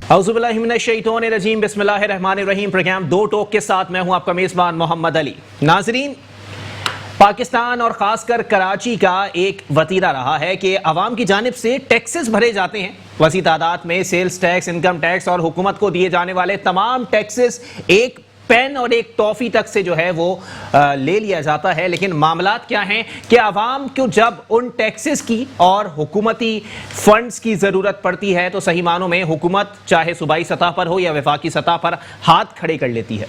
اعوذ باللہ من الشیطان الرجیم، بسم اللہ الرحمن الرحیم۔ پروگرام دو ٹوک کے ساتھ میں ہوں آپ کا میزبان محمد علی۔ ناظرین، پاکستان اور خاص کر کراچی کا ایک وتیرہ رہا ہے کہ عوام کی جانب سے ٹیکسز بھرے جاتے ہیں، وسیع تعداد میں سیلز ٹیکس، انکم ٹیکس اور حکومت کو دیے جانے والے تمام ٹیکسز ایک پین اور ایک ٹافی تک سے جو ہے وہ لے لیا جاتا ہے۔ لیکن معاملات کیا ہیں کہ عوام کو جب ان ٹیکسز کی اور حکومتی فنڈز کی ضرورت پڑتی ہے تو صحیح معنوں میں حکومت چاہے صوبائی سطح پر ہو یا وفاقی سطح پر ہاتھ کھڑے کر لیتی ہے۔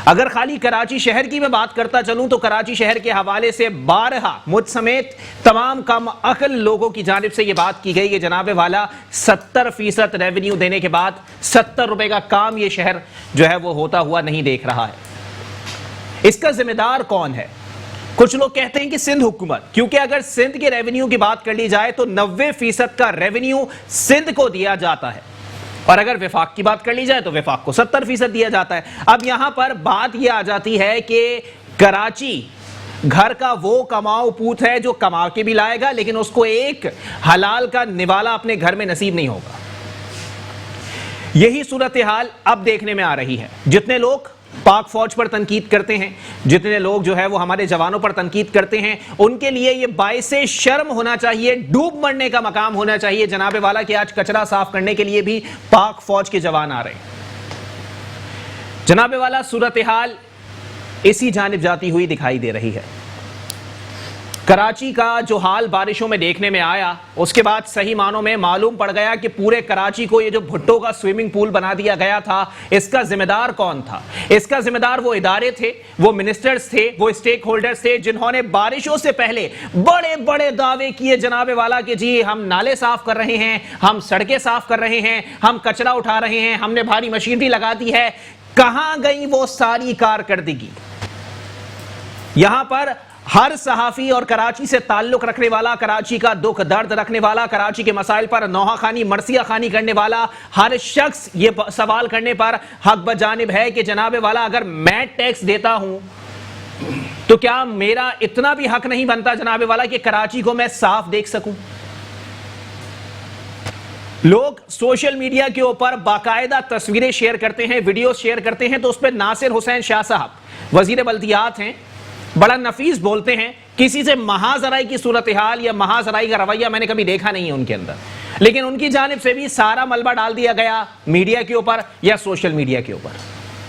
اگر خالی کراچی شہر کی میں بات کرتا چلوں تو کراچی شہر کے حوالے سے بارہا مجھ سمیت تمام کم عقل لوگوں کی جانب سے یہ بات کی گئی کہ جناب والا 70% ریونیو دینے کے بعد 70 روپے کا کام یہ شہر جو ہے وہ ہوتا ہوا نہیں دیکھ رہا ہے۔ اس کا ذمہ دار کون ہے؟ کچھ لوگ کہتے ہیں کہ سندھ حکومت، کیونکہ اگر سندھ کے ریونیو کی بات کر لی جائے تو 90% کا ریونیو سندھ کو دیا جاتا ہے، اور اگر وفاق کی بات کر لی جائے تو وفاق کو 70% دیا جاتا ہے۔ اب یہاں پر بات یہ آ جاتی ہے کہ کراچی گھر کا وہ کماؤ پوت ہے جو کما کے بھی لائے گا لیکن اس کو ایک حلال کا نوالا اپنے گھر میں نصیب نہیں ہوگا۔ یہی صورتحال اب دیکھنے میں آ رہی ہے۔ جتنے لوگ پاک فوج پر تنقید کرتے ہیں، جتنے لوگ جو ہے وہ ہمارے جوانوں پر تنقید کرتے ہیں، ان کے لیے یہ باعث شرم ہونا چاہیے، ڈوب مرنے کا مقام ہونا چاہیے جناب والا کہ آج کچرا صاف کرنے کے لیے بھی پاک فوج کے جوان آ رہے ہیں۔ جناب والا صورتحال اسی جانب جاتی ہوئی دکھائی دے رہی ہے۔ کراچی کا جو حال بارشوں میں دیکھنے میں آیا، اس کے بعد صحیح معنوں میں معلوم پڑ گیا کہ پورے کراچی کو یہ جو بھٹو کا سوئمنگ پول بنا دیا گیا تھا، اس کا ذمہ دار کون تھا؟ اس کا ذمہ دار وہ ادارے تھے، وہ منسٹرز تھے، وہ اسٹیک ہولڈرز تھے جنہوں نے بارشوں سے پہلے بڑے بڑے دعوے کیے جناب والا کہ جی ہم نالے صاف کر رہے ہیں، ہم سڑکیں صاف کر رہے ہیں، ہم کچرا اٹھا رہے ہیں، ہم نے بھاری مشینری لگا دی ہے۔ کہاں گئی وہ ساری کارکردگی؟ یہاں پر ہر صحافی اور کراچی سے تعلق رکھنے والا، کراچی کا دکھ درد رکھنے والا، کراچی کے مسائل پر نوحہ خوانی مرثیہ خوانی کرنے والا ہر شخص یہ سوال کرنے پر حق بجانب ہے کہ جناب والا اگر میں ٹیکس دیتا ہوں تو کیا میرا اتنا بھی حق نہیں بنتا جناب والا کہ کراچی کو میں صاف دیکھ سکوں؟ لوگ سوشل میڈیا کے اوپر باقاعدہ تصویریں شیئر کرتے ہیں، ویڈیوز شیئر کرتے ہیں، تو اس پہ ناصر حسین شاہ صاحب وزیر بلدیات ہیں، بڑا نفیس بولتے ہیں، کسی سے محاذرائی کی صورتحال یا محاذرائی کا رویہ میں نے کبھی دیکھا نہیں ہے ان کے اندر، لیکن ان کی جانب سے بھی سارا ملبہ ڈال دیا گیا میڈیا کے اوپر یا سوشل میڈیا کے اوپر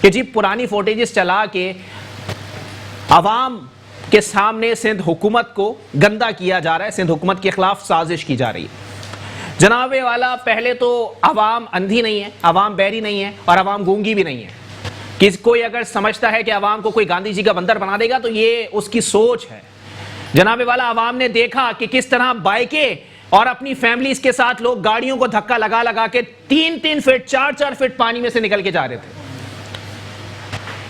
کہ جی پرانی فوٹیجز چلا کے عوام کے سامنے سندھ حکومت کو گندا کیا جا رہا ہے، سندھ حکومت کے خلاف سازش کی جا رہی ہے۔ جناب والا پہلے تو عوام اندھی نہیں ہے، عوام بہری نہیں ہے، اور عوام گونگی بھی نہیں ہے۔ کوئی اگر سمجھتا ہے کہ عوام کو کوئی گاندھی جی کا بندر بنا دے گا تو یہ اس کی سوچ ہے۔ جناب والا عوام نے دیکھا کہ کس طرح بائکیں اور اپنی فیملیز کے ساتھ لوگ گاڑیوں کو دھکا لگا لگا کے 3-3 فٹ 4-4 فٹ پانی میں سے نکل کے جا رہے تھے۔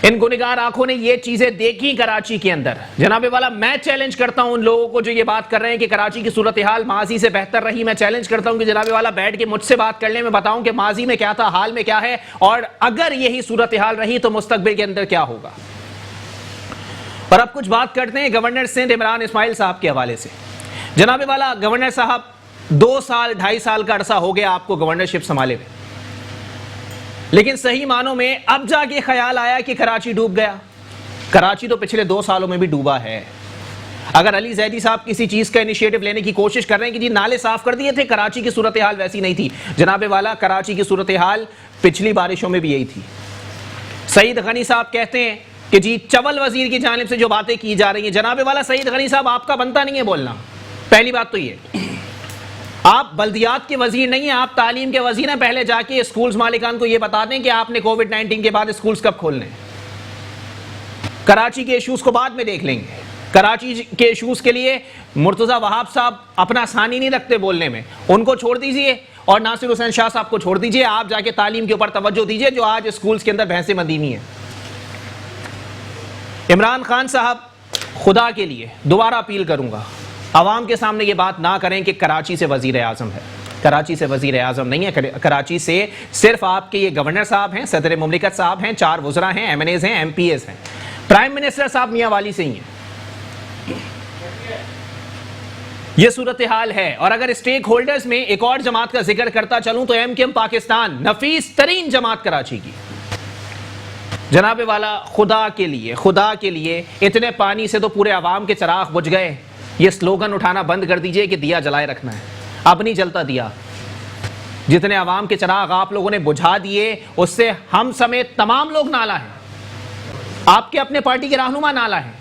ان گنہگار آنکھوں نے یہ چیزیں دیکھی کراچی کے اندر۔ جناب والا میں چیلنج کرتا ہوں ان لوگوں کو جو یہ بات کر رہے ہیں کہ کراچی کی صورتحال ماضی سے بہتر رہی، میں چیلنج کرتا ہوں کہ جناب والا بیٹھ کے مجھ سے بات کر لیں، میں بتاؤں کہ ماضی میں کیا تھا، حال میں کیا ہے، اور اگر یہی صورتحال رہی تو مستقبل کے اندر کیا ہوگا۔ اور اب کچھ بات کرتے ہیں گورنر سندھ عمران اسماعیل صاحب کے حوالے سے۔ جناب والا گورنر صاحب 2 سال 2.5 سال کا عرصہ ہو گیا آپ کو گورنرشپ سنبھالے ہوئے، لیکن صحیح معنوں میں اب جا کے خیال آیا کہ کراچی ڈوب گیا۔ کراچی تو پچھلے 2 سالوں میں بھی ڈوبا ہے۔ اگر علی زیدی صاحب کسی چیز کا انیشیٹو لینے کی کوشش کر رہے ہیں کہ جی نالے صاف کر دیے تھے، کراچی کی صورتحال ویسی نہیں تھی جناب والا، کراچی کی صورتحال پچھلی بارشوں میں بھی یہی تھی۔ سعید غنی صاحب کہتے ہیں کہ جی چول وزیر کی جانب سے جو باتیں کی جا رہی ہیں، جناب والا سعید غنی صاحب آپ کا بنتا نہیں ہے بولنا، پہلی بات تو یہ، آپ بلدیات کے وزیر نہیں ہیں، آپ تعلیم کے وزیر ہیں۔ پہلے جا کے اسکولز مالکان کو یہ بتا دیں کہ آپ نے کووڈ-19 کے بعد اسکولز کب کھولنے ہیں۔ کراچی کے ایشوز کو بعد میں دیکھ لیں گے۔ کراچی کے ایشوز کے لیے مرتضی وہاب صاحب اپنا ثانی نہیں رکھتے بولنے میں، ان کو چھوڑ دیجئے، اور ناصر حسین شاہ صاحب کو چھوڑ دیجئے، آپ جا کے تعلیم کے اوپر توجہ دیجئے جو آج اسکولز کے اندر بحث مدینی ہے۔ عمران خان صاحب، خدا کے لیے دوبارہ اپیل کروں گا، عوام کے سامنے یہ بات نہ کریں کہ کراچی سے وزیر اعظم ہے۔ کراچی سے وزیر اعظم نہیں ہے، کراچی سے صرف آپ کے یہ گورنر صاحب ہیں، صدر مملکت صاحب ہیں، 4 وزراء ہیں، ایم این ایز ہیں، ایم پی ایز ہیں، پرائم منسٹر صاحب میاں والی سے ہی ہیں۔ یہ صورتحال ہے. اور اگر اسٹیک ہولڈرز میں ایک اور جماعت کا ذکر کرتا چلوں تو ایم کیو ایم پاکستان نفیس ترین جماعت کراچی کی. جناب والا خدا کے لیے اتنے پانی سے تو پورے عوام کے چراغ بجھ گئے. یہ سلوگن اٹھانا بند کر دیجئے کہ دیا جلائے رکھنا ہے. اب نہیں جلتا دیا. جتنے عوام کے چراغ آپ لوگوں نے بجھا دیے اس سے ہم سمیت تمام لوگ نالا ہیں. آپ کے اپنے پارٹی کے رہنما نالا ہیں.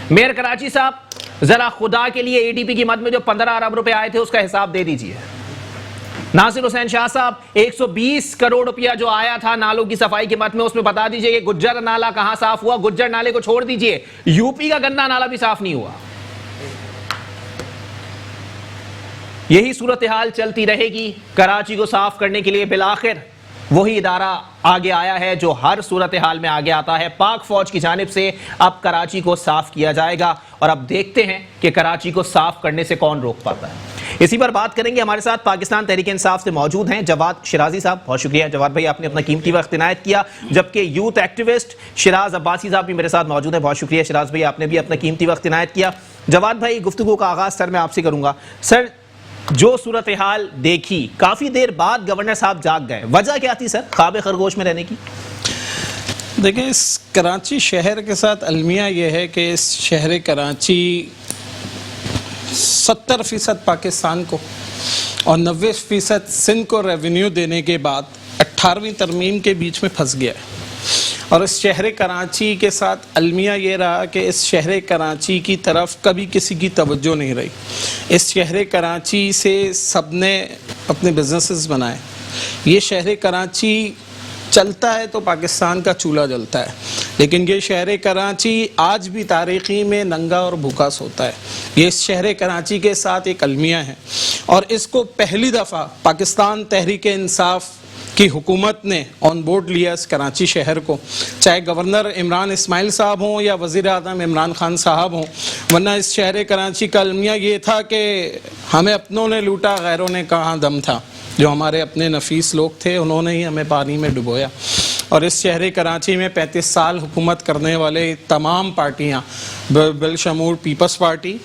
میئر کراچی صاحب ذرا خدا کے لیے اے ڈی پی کی مد میں جو 15 ارب روپے آئے تھے اس کا حساب دے دیجئے. ناصر حسین شاہ صاحب 120 کروڑ روپیہ جو آیا تھا نالوں کی صفائی کے مد میں اس میں بتا دیجئے کہ گجر نالا کہاں صاف ہوا. گجر نالے کو چھوڑ دیجئے, یو پی کا گندا نالا بھی صاف نہیں ہوا. یہی صورتحال چلتی رہے گی. کراچی کو صاف کرنے کے لیے بالآخر وہی ادارہ آگے آیا ہے جو ہر صورتحال میں آگے آتا ہے. پاک فوج کی جانب سے اب کراچی کو صاف کیا جائے گا اور اب دیکھتے ہیں کہ کراچی کو صاف کرنے سے کون روک پاتا ہے. اسی پر بات کریں گے. ہمارے ساتھ پاکستان تحریک انصاف سے موجود ہیں جواد شرازی صاحب. بہت شکریہ جواد بھائی, آپ نے اپنا قیمتی وقت عنایت کیا. جبکہ یوتھ ایکٹیوسٹ شراز عباسی صاحب بھی میرے ساتھ موجود ہیں. بہت شکریہ شراز بھائی, آپ نے بھی اپنا قیمتی وقت عنایت کیا. جواد بھائی, گفتگو کا آغاز سر میں آپ سے کروں گا. سر, جو صورتحال دیکھی کافی دیر بعد گورنر صاحب جاگ گئے, وجہ کیا تھی سر خواب خرگوش میں رہنے کی؟ دیکھیں, اس کراچی شہر کے ساتھ المیہ یہ ہے کہ اس شہر کراچی 70% پاکستان کو اور 90% سندھ کو ریونیو دینے کے بعد 18ویں ترمیم کے بیچ میں پھنس گیا ہے. اور اس شہر کراچی کے ساتھ المیہ یہ رہا کہ اس شہر کراچی کی طرف کبھی کسی کی توجہ نہیں رہی. اس شہر کراچی سے سب نے اپنے بزنسز بنائے. یہ شہر کراچی چلتا ہے تو پاکستان کا چولہا جلتا ہے, لیکن یہ شہر کراچی آج بھی تاریخی میں ننگا اور بھوکا سوتا ہے. یہ اس شہر کراچی کے ساتھ ایک المیہ ہے اور اس کو پہلی دفعہ پاکستان تحریک انصاف کی حکومت نے آن بورڈ لیا اس کراچی شہر کو, چاہے گورنر عمران اسماعیل صاحب ہوں یا وزیر اعظم عمران خان صاحب ہوں. ورنہ اس شہر کراچی کا المیہ یہ تھا کہ ہمیں اپنوں نے لوٹا, غیروں نے کہاں دم تھا. جو ہمارے اپنے نفیس لوگ تھے انہوں نے ہی ہمیں پانی میں ڈبویا. اور اس شہر کراچی میں 35 سال حکومت کرنے والے تمام پارٹیاں بالشمول peoples party,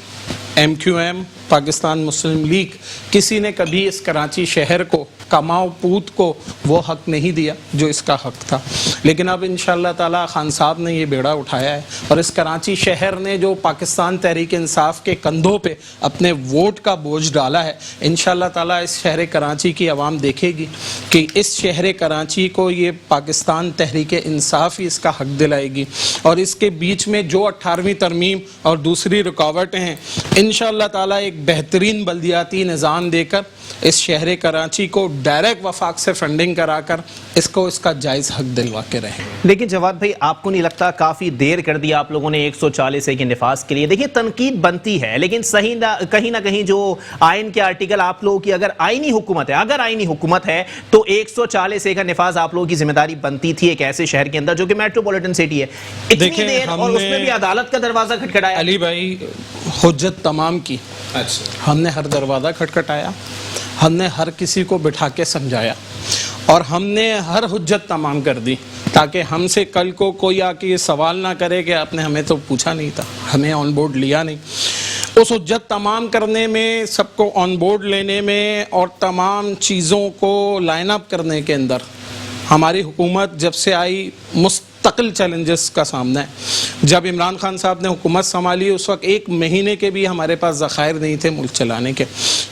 M Q M, Pakistan Muslim league, کسی نے کبھی اس کراچی شہر کو, کماؤ پوت کو وہ حق نہیں دیا جو اس کا حق تھا. لیکن اب انشاءاللہ تعالی خان صاحب نے یہ بیڑا اٹھایا ہے اور اس کراچی شہر نے جو پاکستان تحریک انصاف کے کندھوں پہ اپنے ووٹ کا بوجھ ڈالا ہے, انشاءاللہ تعالی اس شہر کراچی کی عوام دیکھے گی کہ اس شہر کراچی کو یہ پاکستان تحریک انصاف ہی اس کا حق دلائے گی. اور اس کے بیچ میں جو 18ویں ترمیم اور دوسری رکاوٹیں ہیں, انشاءاللہ تعالی ایک بہترین بلدیاتی نظام دے کر اس شہر کراچی کو ڈائریکٹ وفاق سے فنڈنگ کرا کر اس کو اس کا جائز حق دلوا کے رہیں. لیکن جواد بھائی, آپ کو نہیں لگتا کافی دیر کر دیا آپ لوگوں نے 140 کے نفاذ کے لیے؟ دیکھیے, تنقید بنتی ہے لیکن صحیح کہیں نہ کہیں جو آئین کے آرٹیکل آپ لوگوں کی اگر آئینی حکومت ہے تو 140 کا نفاذ آپ لوگوں کی ذمہ داری بنتی تھی ایک ایسے شہر کے اندر جو کہ میٹروپولیٹن سٹی ہے. اتنی دیر اور اس میں بھی عدالت کا دروازہ کھٹکھٹایا. علی بھائی, حجت تمام کی, ہم نے ہر دروازہ کھٹکھٹایا, ہم نے ہر کسی کو بٹھا کے سمجھایا اور ہم نے ہر حجت تمام کر دی تاکہ ہم سے کل کو کوئی آ کے یہ سوال نہ کرے کہ آپ نے ہمیں تو پوچھا نہیں تھا, ہمیں آن بورڈ لیا نہیں. اس حجت تمام کرنے میں, سب کو آن بورڈ لینے میں اور تمام چیزوں کو لائن اپ کرنے کے اندر ہماری حکومت جب سے آئی مستقل چیلنجز کا سامنا ہے. جب عمران خان صاحب نے حکومت سنبھالی اس وقت 1 مہینے کے بھی ہمارے پاس ذخائر نہیں تھے ملک چلانے کے.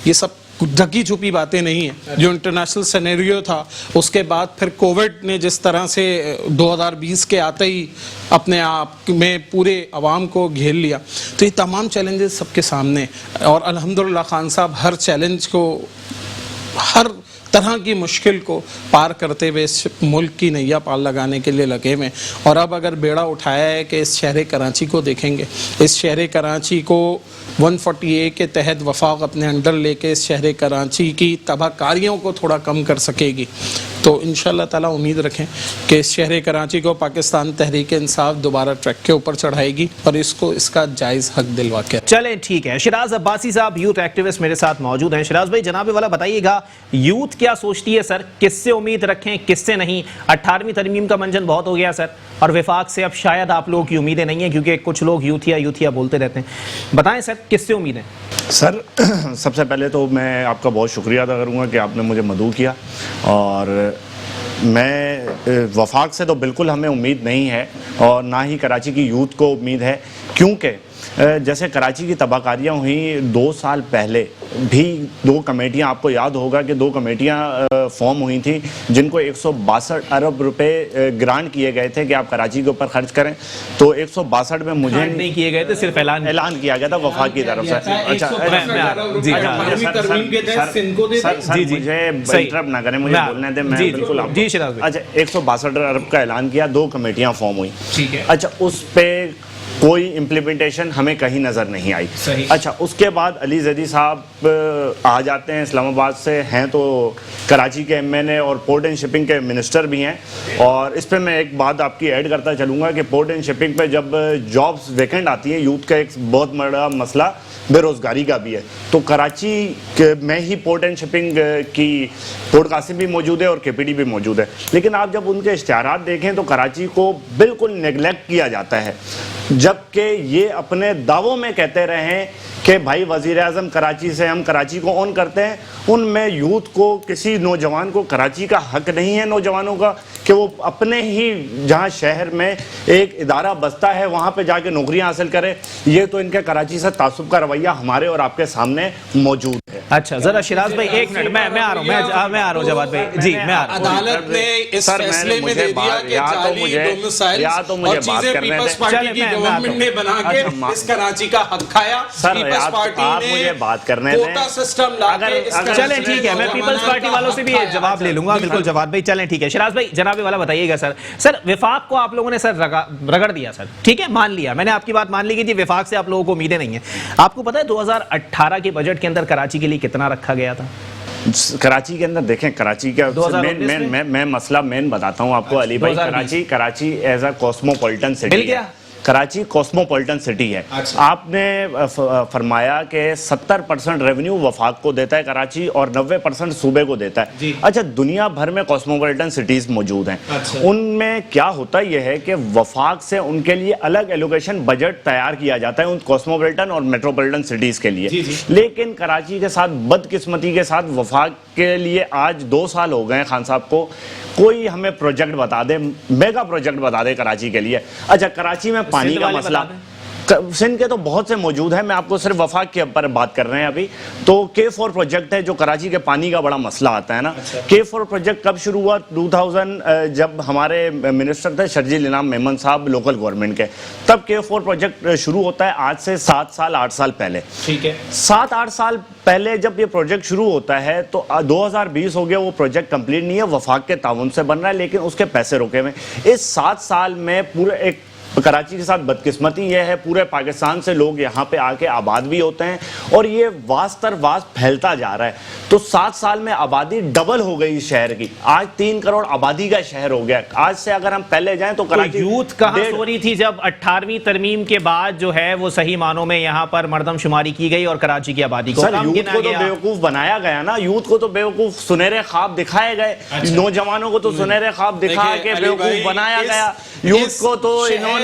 یہ سب ڈھکی چھپی باتیں نہیں ہیں. جو انٹرنیشنل سینیریو تھا اس کے بعد پھر کووڈ نے جس طرح سے 2020 کے آتے ہی اپنے آپ میں پورے عوام کو گھیر لیا, تو یہ تمام چیلنجز سب کے سامنے. اور الحمدللہ خان صاحب ہر چیلنج کو, ہر طرح کی مشکل کو پار کرتے ہوئے اس ملک کی نیا پال لگانے کے لیے لگے ہوئے. اور اب اگر بیڑا اٹھایا ہے کہ اس شہر کراچی کو دیکھیں گے, اس شہر کراچی کو 140A کے تحت وفاق اپنے انڈر لے کے اس شہر کراچی کی تباہ کاریوں کو تھوڑا کم کر سکے گی, تو انشاءاللہ تعالی امید رکھیں کہ اس شہر کراچی کو پاکستان تحریک انصاف دوبارہ ٹریک کے اوپر چڑھائے گی اور اس کو اس کا جائز حق دلوا کے. چلیں ٹھیک ہے. شراز عباسی صاحب یوتھ ایکٹیوسٹ میرے ساتھ موجود ہیں. شراز بھائی, جناب والا بتائیے گا یوتھ کیا سوچتی ہے سر, کس سے امید رکھیں کس سے نہیں؟ 18ویں ترمیم کا منجن بہت ہو گیا سر, اور وفاق سے اب شاید آپ لوگوں کی امیدیں نہیں ہیں کیونکہ کچھ لوگ یوتھیا بولتے رہتے ہیں. بتائیں سر, کس سے امید ہے؟ سر سب سے پہلے تو میں آپ کا بہت شکریہ ادا کروں گا کہ آپ نے مجھے مدعو کیا، اور میں وفاق سے تو بالکل ہمیں امید نہیں ہے اور نہ ہی کراچی کی یوتھ کو امید ہے، کیونککہ جیسے کراچی کی تباہ کاریاں ہوئیں 2 سال پہلے بھی 2 کمیٹیاں، آپ کو یاد ہوگا کہ 2 کمیٹیاں فارم ہوئی تھیں جن کو 162 ارب روپے گرانٹ کیے گئے تھے کہ آپ کراچی کے اوپر خرچ کریں، تو 162 میں مجھے نہیں کیے گئے تھے، صرف اعلان کیا گیا تھا وفاق کی طرف سے۔ اچھا مجھے انٹرپٹ نہ کریں، مجھے بولنے دیں، میں بالکل آپ کو۔ اچھا 162 ارب کا اعلان کیا، 2 کمیٹیاں فارم ہوئی، اچھا اس پہ کوئی امپلیمنٹیشن ہمیں کہیں نظر نہیں آئی۔ اچھا اس کے بعد علی زیدی صاحب آ جاتے ہیں اسلام آباد سے، ہیں تو کراچی کے ایم این اے اور پورٹ اینڈ شپنگ کے منسٹر بھی ہیں، اور اس پہ میں ایک بات آپ کی ایڈ کرتا چلوں گا کہ پورٹ اینڈ شپنگ پہ جب جابس ویکنٹ آتی ہیں، یوتھ کا ایک بہت بڑا مسئلہ بے روزگاری کا بھی ہے، تو کراچی میں ہی پورٹ اینڈ شپنگ کی پورٹ قاسم بھی موجود ہے اور کے پی ڈی بھی موجود ہے، لیکن آپ جب ان کے اشتہارات دیکھیں تو کراچی کو بالکل نیگلیکٹ کیا جاتا ہے، جبکہ یہ اپنے دعووں میں کہتے رہے ہیں کہ بھائی وزیر اعظم کراچی سے، ہم کراچی کو اون کرتے ہیں۔ ان میں یوتھ کو، کسی نوجوان کو کراچی کا حق نہیں ہے، نوجوانوں کا، کہ وہ اپنے ہی جہاں شہر میں ایک ادارہ بستا ہے وہاں پہ جا کے نوکریاں حاصل کرے۔ یہ تو ان کے کراچی سے تعصب کا رویہ ہمارے اور آپ کے سامنے موجود ہے۔ اچھا ذرا شیراز بھائی ایک منٹ، میں آ رہا ہوں جواد بھائی جی، میں آ رہا ہوں۔ عدالت نے اس فیصلے میں دے دیا کہ جعلی ڈومسائل اور چیزیں پیپلز پارٹی کی گورنمنٹ نے بنا کے اس کراچی کا حق کھایا۔ پیپلز پارٹی نے کوٹا سسٹم لا کے، چلیں ٹھیک ہے، میں پیپلز پارٹی والوں سے بھی جواب لے لوں گا، بالکل جواد بھائی چلیں ٹھیک ہے۔ شیراز بھائی جناب والا بتائیے گا سر وفاق کو آپ لوگوں نے سر رگڑ دیا سر، ٹھیک ہے مان لیا، میں نے آپ کی بات مان لی کہ جی وفاق سے آپ لوگوں کو امیدیں نہیں ہیں۔ آپ کو پتہ ہے 2018 کے بجٹ کے اندر کراچی کے لیے کتنا رکھا گیا تھا؟ کراچی کے اندر دیکھیں، کراچی کا میں مسئلہ مین بتاتا ہوں آپ کو علی بھائی۔ کراچی ایز اے کوسموپولیٹن سٹی ہے، کراچی کوسموپولیٹن سٹی ہے۔ آپ نے فرمایا کہ 70% ریونیو وفاق کو دیتا ہے کراچی اور 90% صوبے کو دیتا ہے۔ اچھا دنیا بھر میں کوسموپولیٹن سٹیز موجود ہیں، ان میں کیا ہوتا یہ ہے کہ وفاق سے ان کے لیے الگ ایلوکیشن بجٹ تیار کیا جاتا ہے ان کوسموپولیٹن اور میٹروپولیٹن سٹیز کے لیے، لیکن کراچی کے ساتھ بدقسمتی کے ساتھ وفاق کے لیے آج 2 سال ہو گئے خان صاحب کو، کوئی ہمیں پروجیکٹ بتا دے، میگا پروجیکٹ بتا دے کراچی کے لیے۔ اچھا کراچی میں پانی کا مسئلہ، سندھ کے تو بہت سے موجود ہیں، میں آپ کو صرف وفاق کے اوپر بات کر رہے ہیں ابھی، تو K4 پروجیکٹ ہے جو کراچی کے پانی کا بڑا مسئلہ آتا ہے نا۔ K4 پروجیکٹ کب شروع ہوا؟ 2000 جب ہمارے منسٹر تھے شرجیل انعام میمن صاحب لوکل گورنمنٹ کے، تب K4 پروجیکٹ شروع ہوتا ہے، آج سے 7 سال 8 سال پہلے۔ ٹھیک ہے، 7-8 سال پہلے جب یہ پروجیکٹ شروع ہوتا ہے تو 2020 ہو گیا، وہ پروجیکٹ کمپلیٹ نہیں ہے، وفاق کے تعاون سے بن رہا ہے لیکن اس کے پیسے روکے ہوئے۔ اس 7 سال میں پورے ایک کراچی کے ساتھ بدقسمتی یہ ہے، پورے پاکستان سے لوگ یہاں پہ آ کے آباد بھی ہوتے ہیں اور یہ واس تر واس پھیلتا جا رہا ہے، تو 7 سال میں آبادی ڈبل ہو گئی اس شہر کی، آج 3 کروڑ آبادی کا شہر ہو گیا۔ آج سے اگر ہم پہلے جائیں تو کراچی یوتھ کہاں سو رہی تھی جب 18ویں ترمیم کے بعد جو ہے وہ صحیح معنوں میں یہاں پر مردم شماری کی گئی اور کراچی کی آبادی کو یوتھ کو تو بیوقوف بنایا گیا نا، یوتھ کو تو بیوقوف سنہرے خواب دکھائے گئے، نوجوانوں کو تو سنہرے خواب دکھا کے بیوقوف بنایا گیا، یوتھ کو تو انہوں نے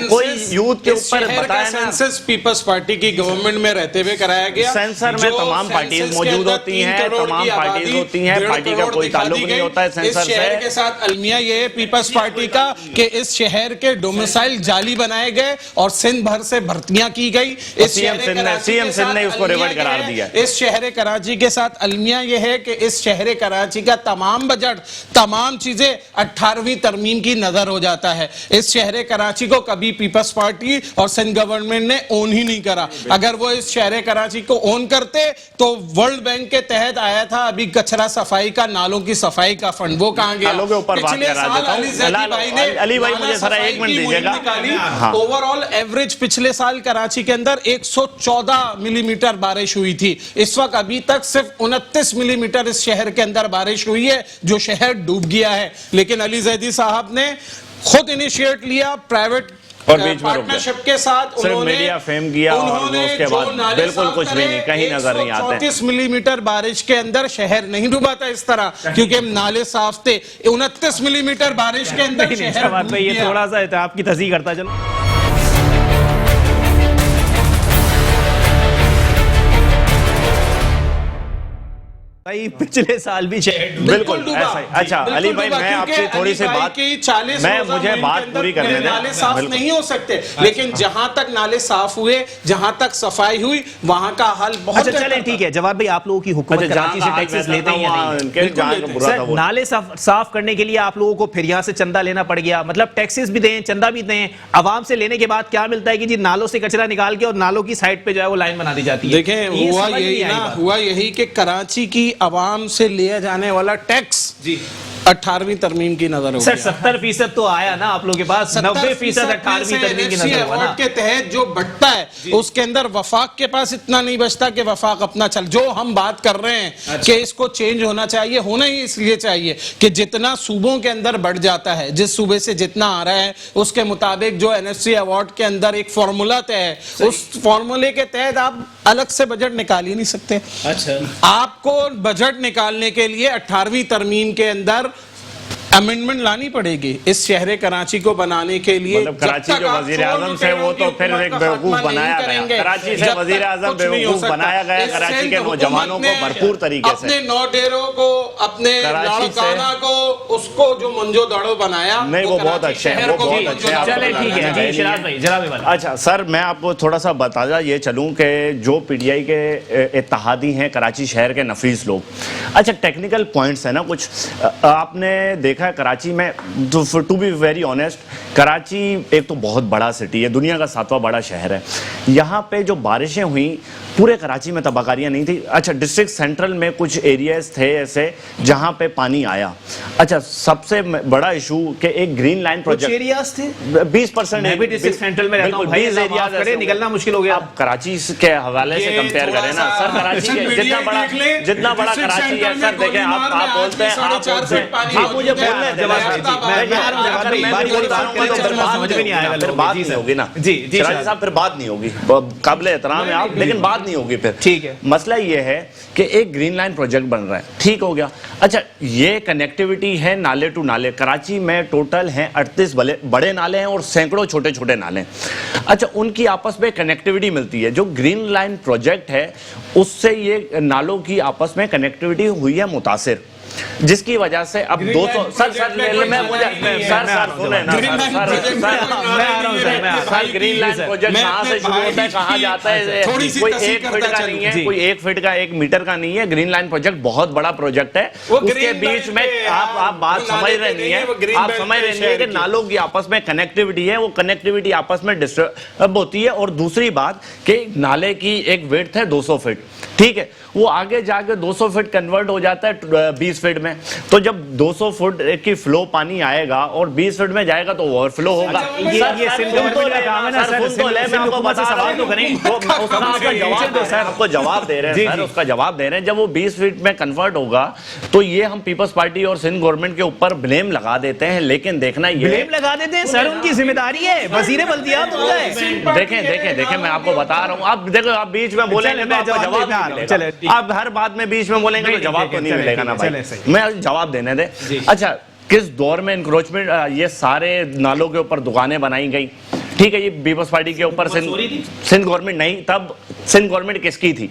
کوئی یوتھ کے اوپر بتایا نا۔ سینسس پیپلز پارٹی کی گورنمنٹ میں رہتے ہوئے کرایا گیا، سینسر میں تمام پارٹیز موجود ہوتی ہیں، تمام پارٹیز ہوتی ہیں، پارٹی کا کوئی تعلق نہیں ہوتا ہے سینسر سے۔ اس شہر کے ساتھ المیہ یہ ہے پیپلز پارٹی کا کہ اس شہر کے ڈومسائل جعلی بنائے گئے اور سندھ بھر سے بھرتیاں کی گئی۔ سی ایم سندھ نے اس کو ریورٹ قرار دیا۔ اس شہر کراچی کے ساتھ المیہ یہ ہے کہ اس شہر کراچی کا تمام بجٹ، تمام چیزیں 18ویں ترمیم کی نظر ہو جاتا ہے۔ اس شہر کراچی کو کبھی پیپلز پارٹی اور سندھ گورنمنٹ نے اون ہی نہیں کرا۔ اگر وہ اس شہر کراچی کو اون کرتے تو ورلڈ بینک کے تحت آیا تھا ابھی کچرا صفائی کا، نالوں کی صفائی کا فنڈ، وہ کہاں گیا؟ نالوں کے اوپر بات کرا دیتا ہوں، علی بھائی مجھے ذرا 1 منٹ دیجیے گا۔ اوور آل ایوریج پچھلے سال کراچی کے اندر 114 ملی میٹر بارش ہوئی تھی، اس وقت ابھی تک صرف 29 ملی میٹر اس شہر کے اندر بارش ہوئی ہے، جو شہر ڈوب گیا ہے۔ لیکن علی زیدی صاحب نے خود انیشیٹ لیا، پرائیویٹ اور بیچ میں پارٹنرشپ کے ساتھ صرف میڈیا فیم کیا اور اس کے بعد بالکل کچھ بھی نہیں، کہیں نظر نہیں آتے۔ 34 ملی میٹر بارش کے اندر شہر نہیں ڈوبا تھا اس طرح، کیونکہ نالے صاف تھے۔ 29 ملی میٹر بارش کے اندر شہر ڈوب گیا۔ یہ تھوڑا سا آپ کی تصحیح کرتا چلو۔ PTI پچھلے سال بھی شہر بالکل ایسا ہی. اچھا علی بھائی میں آپ کی تھوڑی سی بات, مجھے بات پوری کرنے دیں. نالے صاف نہیں ہو سکتے, لیکن جہاں تک نالے صاف ہوئے, جہاں تک صفائی ہوئی, وہاں کا حل بہت. اچھا چلیں ٹھیک ہے, جواد بھائی آپ لوگوں کی حکومت کراچی سے ٹیکسز لیتے ہیں یا نہیں؟ سر نالے صاف کرنے کے لیے آپ لوگوں کو پھر یہاں سے چندہ لینا پڑ گیا, مطلب ٹیکسز بھی دیں, چندہ بھی دیں, عوام سے لینے کے بعد کیا ملتا ہے کہ جی نالوں سے کچرا نکال کے اور نالوں کی سائڈ پہ جو ہے وہ لائن بنا دی جاتی ہے. دیکھیں ہوا یہی کہ کراچی کی عوام سے لیا جانے والا ٹیکس 18ویں ترمیم کی نظر ہوگی. سر 70% تو آیا نا آپ لوگوں کے پاس, 90% 18ویں ترمیم کی نظر ہوگا نا. کے تحت جو بٹتا ہے اس کے اندر وفاق کے پاس اتنا نہیں بچتا کہ وفاق اپنا چل, جو ہم بات کر رہے ہیں کہ اس کو چینج ہونا چاہیے, ہونا ہی اس لیے چاہیے کہ جتنا صوبوں کے اندر بڑھ جاتا ہے, جس صوبے سے جتنا آ رہا ہے اس کے مطابق جو NFC ایوارڈ کے اندر ایک فارمولا طے ہے, اس فارمولے کے تحت آپ الگ سے بجٹ نکال ہی نہیں سکتے. اچھا آپ کو بجٹ نکالنے کے لیے 18ویں ترمیم کے اندر امینڈمنٹ لانی پڑے گی اس شہر کراچی کو بنانے کے لیے. مطلب کراچی جو وزیر اعظم سے وہ تو پھر ایک بیوقوف بنایا گیا, کراچی سے وزیر اعظم بیوقوف بنایا گیا, کراچی کے نوجوانوں کو بھرپور طریقے سے, اپنے نو ڈیروں کو, اپنے لاڑکانہ کو, اس کو جو منجو داڑو بنایا. نہیں وہ بہت اچھے ہیں, وہ بہت اچھے ہیں. چلیں ٹھیک ہے جی شراز بھائی, جناب والا. اچھا سر میں آپ کو تھوڑا سا بتاتا یہ چلوں کہ جو PTI کے اتحادی ہیں کراچی شہر کے نفیس لوگ, اچھا ٹیکنیکل پوائنٹس ہیں نا کچھ, آپ نے دیکھا ہے کراچی میں, to be very honest, Karachi ایک تو بہت بڑا سٹی ہے, دنیا کا 7واں بڑا شہر ہے. یہاں پہ جو بارشیں ہوئیں پورے کراچی میں تباہ کاریاں نہیں تھی. اچھا ڈسٹرکٹ سینٹرل میں کچھ ایریاز تھے ایسے جہاں پہ پانی آیا. اچھا سب سے بڑا ایشو کہ ایک گرین لائن پروجیکٹ, کچھ ایریاز تھے 20% میں بھی ڈسٹرکٹ سینٹرل میں رہتا ہوں بھائی, ایریاز کرے نکلنا مشکل ہو گیا. آپ کراچی کے حوالے سے کمپیئر کریں نا سر, کراچی کے جتنا بڑا کراچی ہے سر, دیکھیں آپ بولتے ہیں, آپ مجھے بولنے دیں, بات نہیں ہوگی نا شراز صاحب, پھر بات نہیں ہوگی, قابل احترام ہے آپ لیکن بات نہیں ہوگی پھر. ٹھیک ہے, مسئلہ یہ ہے کہ ایک گرین لائن پروجیکٹ بن رہا ہے, ٹھیک ہو گیا. اچھا یہ کنیکٹیوٹی ہے نالے ٹو نالے, کراچی میں ٹوٹل ہیں 38 بڑے نالے ہیں اور سینکڑوں چھوٹے چھوٹے نالے ہیں. اچھا ان کی آپس میں کنیکٹیوٹی ملتی ہے, جو گرین لائن پروجیکٹ ہے اس سے یہ نالوں کی آپس میں کنیکٹیوٹی ہوئی ہے متاثر, جس کی وجہ سے اب 200 سر گرین لائن پروجیکٹ کہاں سے شروع ہوتا ہے کہاں جاتا ہے, کوئی 1 فٹ کا نہیں ہے, کوئی 1 فٹ کا 1 میٹر کا نہیں ہے. گرین لائن پروجیکٹ بہت بڑا پروجیکٹ ہے, اس کے بیچ میں آپ بات سمجھ رہے نہیں ہیں, آپ سمجھ رہے نہیں ہیں کہ نالوں کی آپس میں کنیکٹیوٹی ہے, وہ کنیکٹیوٹی آپس میں ڈسٹرب ہوتی ہے. اور دوسری بات کہ نالے کی ایک ویڈتھ ہے 200 فٹ, ٹھیک ہے, وہ آگے جا کے 200 فٹ کنورٹ ہو جاتا ہے 20 فٹ میں. تو جب 200 فٹ کی فلو پانی آئے گا اور 20 فٹ میں جائے گا تو اوور فلو ہوگا. یہ سندھ گورنمنٹ کا کام ہے نا سر, سوال تو کریں, آپ کو جواب دے رہے ہیں سر, اس کا جواب دے رہے ہیں. جب وہ 20 فٹ میں کنورٹ ہوگا تو یہ ہم پیپلز پارٹی اور سندھ گورنمنٹ کے اوپر بلیم لگا دیتے ہیں, لیکن دیکھنا یہ بلیم لگا دیتے ہیں سر, ان کی ذمہ داری ہے, وزیر بلدیات ہوتا ہے. دیکھیں میں آپ کو بتا رہا ہوں, آپ دیکھو آپ بیچ میں بولیں گے تو جواب نہیں ملے گا, آپ ہر بات میں بیچ میں بولیں گے تو جواب تو نہیں ملے گا نا بھائی, میں جواب دینے دیں. اچھا کس دور میں انکروچمنٹ, یہ سارے نالوں کے اوپر دکانیں بنائی گئی, ٹھیک ہے, یہ پیپلز پارٹی کے اوپر سندھ گورنمنٹ نہیں, تب سندھ گورنمنٹ کس کی تھی؟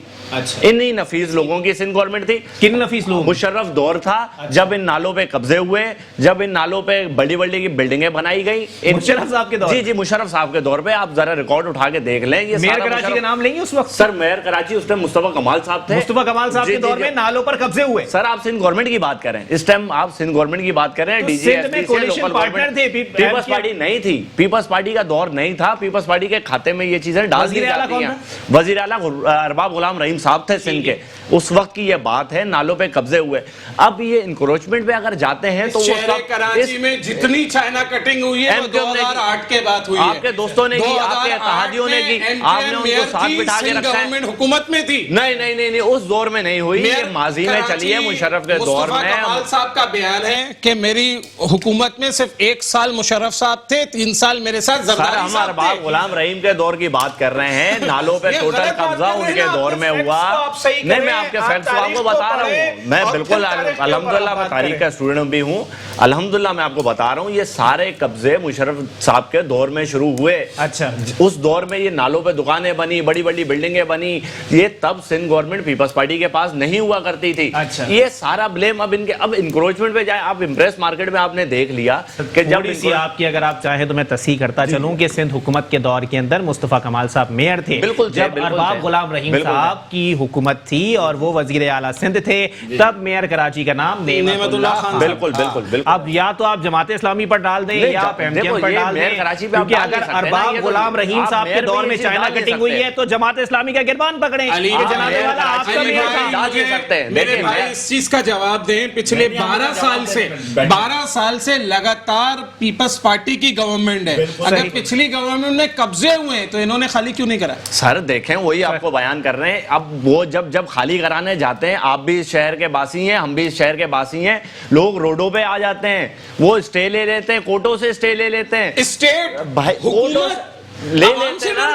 انہی نفیس لوگوں کی سندھ گورنمنٹ تھی. کن نفیس لوگ؟ مشرف دور تھا جب ان نالوں پہ قبضے ہوئے, جب ان نالوں پہ بڑی بڑی کی بلڈنگیں بنائی گئی. مشرف صاحب کے دور؟ جی مشرف صاحب کے دور پہ, آپ ذرا ریکارڈ اٹھا کے دیکھ لیں. یہ میئر کراچی کا نام لیں گے اس وقت؟ سر میئر کراچی اس ٹائم مصطفیٰ کمال صاحب تھے. مصطفیٰ کمال صاحب کے دور میں نالوں پر قبضے ہوئے. سر آپ سندھ گورنمنٹ کی بات کریں, اس ٹائم آپ سندھ گورنمنٹ کی بات کریں, ڈی جی ایس پی سے لوکل گورنمنٹ تھے, پیپلز پارٹی نہیں تھی, پیپلز پارٹی کا دور نہیں تھا. پیپلز پارٹی کے کھاتے میں یہ چیزیں ڈال دی جاتی ہیں. وزیر اعلیٰ ارباب غلام رحیم صاحب تھے سندھ کے, اس وقت کی یہ بات ہے, نالوں پہ قبضے ہوئے. اب یہ انکروچمنٹ پہ اگر جاتے ہیں تو وہ کراچی میں جتنی چائنا کٹنگ ہوئی ہے 2008 کے بعد ہوئی ہے. آپ کے دوستوں نے کی, آپ کے اتحادیوں نے کی, آپ نے ان کو ساتھ بٹھا کے رکھا ہے. گورنمنٹ حکومت میں تھی. نہیں اس دور میں نہیں ہوئی, یہ ماضی میں چلی ہے مشرف کے دور میں. مصطفیٰ کمال صاحب کا بیان ہے کہ میری حکومت میں صرف 1 سال مشرف صاحب تھے, 3 سال میرے ساتھ زرداری صاحب تھے. ہم ارباب غلام رحیم کے دور کی بات کر رہے ہیں. نالوں پہ ٹوٹل قبضہ ان کے دور میں ہوا. نہیں, میں آپ کے فیکٹس کو آپ کو بتا رہا ہوں. میں بالکل الحمدللہ میں تاریخ کا اسٹوڈنٹ بھی ہوں. الحمدللہ میں آپ کو بتا رہا ہوں یہ سارے قبضے مشرف صاحب کے دور میں شروع ہوئے. اچھا, اس دور میں یہ نالوں پہ دکانیں بنی, بڑی بڑی بلڈنگیں بنی. یہ تب سندھ گورنمنٹ پیپلز پارٹی کے پاس نہیں ہوا کرتی تھی. یہ سارا بلیم اب ان کے اب انکروچمنٹ پہ جائے. آپ امپریس مارکیٹ میں آپ نے دیکھ لیا کہ جب اسی آپ کی اگر آپ چاہیں تو میں تصحیح کرتا چلوں کہ سندھ حکومت کے دور کے اندر مصطفیٰ کمال صاحب میئر تھے. جب ارباب غلام رحیم صاحب کی حکومت تھی اور وہ وزیر اعلیٰ سندھ تھے, تب میئر کراچی کا نام نعمت اللہ خان. بالکل بالکل. اب یا تو آپ جماعت اسلامی پر ڈال دیں یا آپ ایم کیو ایم پر ڈال دیں, کیونکہ اگر ارباب غلام رحیم صاحب کے دور میں چائنا کٹنگ ہوئی ہے تو جماعت اسلامی کا گربان پکڑیں کہ جناب والا آپ کا میئر تھا. میرے بھائی اس چیز کا جواب دیں. پچھلے 12 سال سے لگاتار پیپلز پارٹی کی گورنمنٹ ہے. اگر پچھلی گورنمنٹ میں قبضے ہوئے ہیں تو انہوں نے خالی کیوں نہیں کرا؟ سر دیکھیں وہی آپ کو بیان کر رہے ہیں. اب وہ جب خالی کرانے جاتے ہیں, آپ بھی اس شہر کے باسی ہیں, ہم بھی اس شہر کے باسی ہیں, لوگ روڈوں پہ آ جاتے ہیں, وہ اسٹے لے لیتے ہیں, کوٹوں سے اسٹے لے لیتے ہیں. اسٹیٹ بھائی لے لیتے ہیں نا.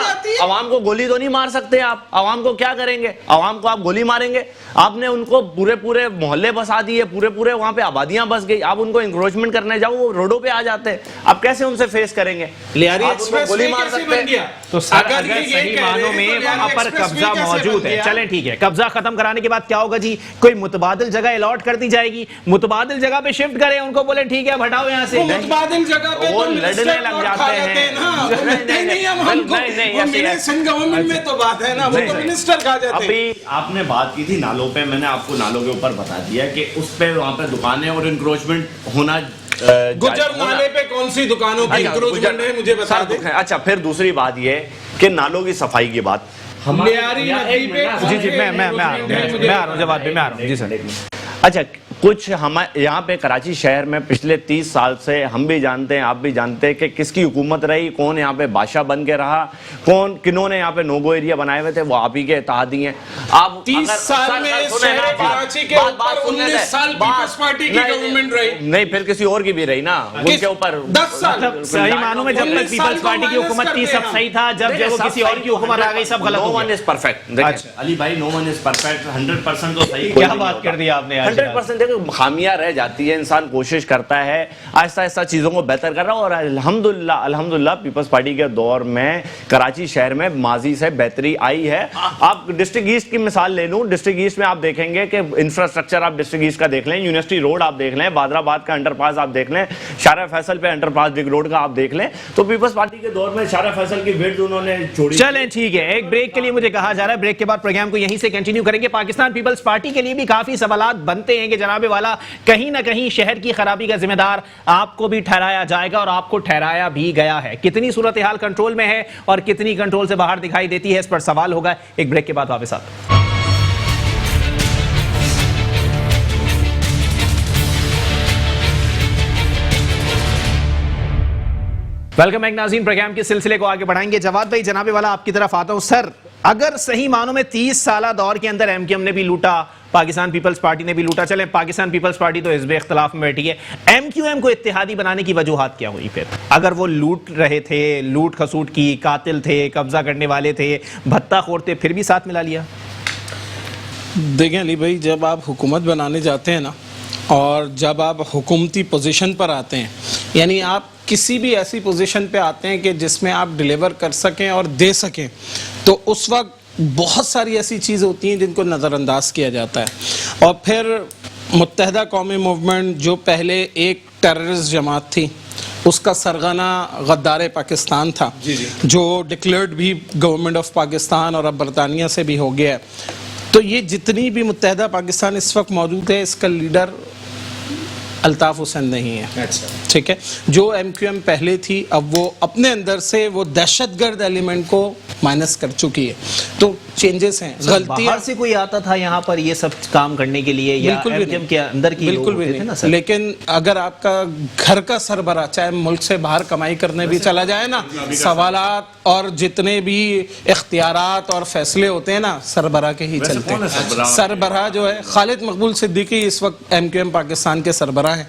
عوام کو گولی تو نہیں مار سکتے آپ. عوام کو کیا کریں گے؟ عوام کو آپ گولی ماریں گے؟ آپ نے ان کو پورے محلے بسا دیے, پورے وہاں پہ آبادیاں بس گئی. آپ ان کو انکروچمنٹ کرنے جاؤ, وہ روڈوں پہ آ جاتے ہیں. آپ کیسے ان سے فیس کریں گے؟ لیاری ایکسپریس گولی مار سکتے ہیں. تو اگر صحیح معنوں میں وہاں پر قبضہ موجود ہے, چلیں ٹھیک ہے, قبضہ ختم کرانے کے بعد کیا ہوگا جی؟ کوئی متبادل جگہ الاٹ کر دی جائے گی, متبادل جگہ پہ شفٹ کریں, ان کو بولیں ٹھیک ہے ہٹاؤ یہاں سے. متبادل جگہ پہ وہ لڑنے لگ جاتے ہیں. ابھی آپ نے بات کی تھی نالوں پہ, میں نے آپ کو نالوں کے اوپر بتا دیا کہ اس پہ وہاں پہ دکانیں اور انکروچمنٹ ہونا. گجر نالے پہ کون سی دکانوں کی انکروچمنٹ ہے مجھے بتا دیں. اچھا, پھر دوسری بات یہ کہ نالوں کی صفائی کی بات. جی میں آ رہا ہوں جواب پہ, میں آ رہا ہوں. جی سر. اچھا, کچھ ہم یہاں پہ کراچی شہر میں پچھلے 30 سال سے ہم بھی جانتے ہیں, آپ بھی جانتے ہیں کہ کس کی حکومت رہی, کون یہاں پہ بادشاہ بن کے رہا, کنہوں نے یہاں پہ نوگو ایریا بنائے ہوئے تھے, وہ آپ ہی کے اتحادی ہیں. آپ 30 سال میں شہر کراچی کے اوپر 19 سال پیپلز پارٹی کی گورنمنٹ رہی. نہیں, پھر کسی اور کی بھی رہی نا ان کے اوپر. 10 سال صحیح معنوں میں جب تک پیپلز پارٹی کی حکومت تھی سب صحیح تھا, جب وہ کسی اور کی حکومت آ گئی سب غلط ہو گیا. No one is perfect. دیکھیں علی بھائی, no one is perfect. 100% تو صحیح. کیا بات کر دی آپ نے. 100% دیکھیں خامیاں رہ جاتی ہے, انسان کوشش کرتا ہے آہستہ آہستہ چیزوں کو بہتر کر رہا ہے. اور الحمدللہ پیپلز پارٹی کے دور میں کراچی شہر میں ماضی سے بہتری آئی ہے. آپ ڈسٹرکٹ ایسٹ کی مثال لے لوں, ڈسٹرکٹ ایسٹ میں آپ دیکھیں گے کہ انفراسٹرکچر آپ ڈسٹرکٹ ایسٹ کا دیکھ لیں, یونیورسٹی روڈ آپ دیکھ لیں, بادر آباد کا انڈر پاس آپ دیکھ لیں, شارع فیصل پہ انڈر پاس ڈگ روڈ کا آپ دیکھ لیں, تو پیپلز پارٹی کے دور میں شارع فیصل کی وڈتھ انہوں نے چھوڑی. چلیں ٹھیک ہے, ایک بریک کے لیے مجھے کہا جا رہا ہے, بریک کے بعد پروگرام کو یہیں سے کنٹینیو کریں گے. پاکستان پیپلز پارٹی کے لیے بھی کافی سوالات بنتے ہیں کہ جناب والا کہیں نہ کہیں شہر کی خرابی کا ذمہ دار آپ کو بھی ٹھہرایا جائے گا, اور آپ کو ٹھہرایا بھی گیا ہے. کتنی صورتحال کنٹرول میں ہے اور کتنی کنٹرول سے باہر دکھائی دیتی ہے, اس پر سوال ہوگا. ایک بریک کے بعد واپس آتے ہیں. ویلکم بیک ناظرین, پروگرام کے سلسلے کو آگے بڑھائیں گے. جواد بھائی, جناب والا آپ کی طرف آتا ہوں. سر, اگر صحیح معنوں میں 30 سالہ دور کے اندر ایم کیو ایم نے بھی لوٹا, پاکستان پیپلز پارٹی نے بھی لوٹا, چلیں پاکستان پیپلز پارٹی تو حزب اختلاف میں بیٹھی ہے, ایم کیو ایم کو اتحادی بنانے کی وجوہات کیا ہوئی؟ پھر اگر وہ لوٹ رہے تھے, لوٹ کھسوٹ کی, قاتل تھے, قبضہ کرنے والے تھے, بھتہ خور تھے, پھر بھی ساتھ ملا لیا؟ دیکھیں علی بھائی, جب آپ حکومت بنانے جاتے ہیں نا, اور جب آپ حکومتی پوزیشن پر آتے ہیں, یعنی آپ کسی بھی ایسی پوزیشن پہ آتے ہیں کہ جس میں آپ ڈیلیور کر سکیں اور دے سکیں, تو اس وقت بہت ساری ایسی چیزیں ہوتی ہیں جن کو نظر انداز کیا جاتا ہے. اور پھر متحدہ قومی موومنٹ جو پہلے ایک ٹیررسٹ جماعت تھی, اس کا سرغنہ غدار پاکستان تھا, جو ڈکلیئرڈ بھی گورنمنٹ آف پاکستان اور اب برطانیہ سے بھی ہو گیا ہے. تو یہ جتنی بھی متحدہ پاکستان اس وقت موجود ہے, اس کا لیڈر الطاف حسین نہیں ہے. ٹھیک ہے, جو ایم کیو ایم پہلے تھی, اب وہ اپنے اندر سے وہ دہشت گرد ایلیمنٹ کو مائنس کر چکی ہے. تو چینجز ہیں, غلطیاں. باہر سے کوئی آتا تھا یہاں پر یہ سب کام کرنے کے لیے, یا ایم کیو ایم کے اندر کی بالکل بھی نہیں. لیکن اگر آپ کا گھر کا سربراہ چاہے ملک سے باہر کمائی کرنے بھی چلا جائے نا, سوالات اور جتنے بھی اختیارات اور فیصلے ہوتے ہیں نا, سربراہ کے ہی چلتے ہیں. سربراہ جو ہے خالد مقبول صدیقی اس وقت ایم کیو ایم پاکستان کے سربراہ سربراہ ہیں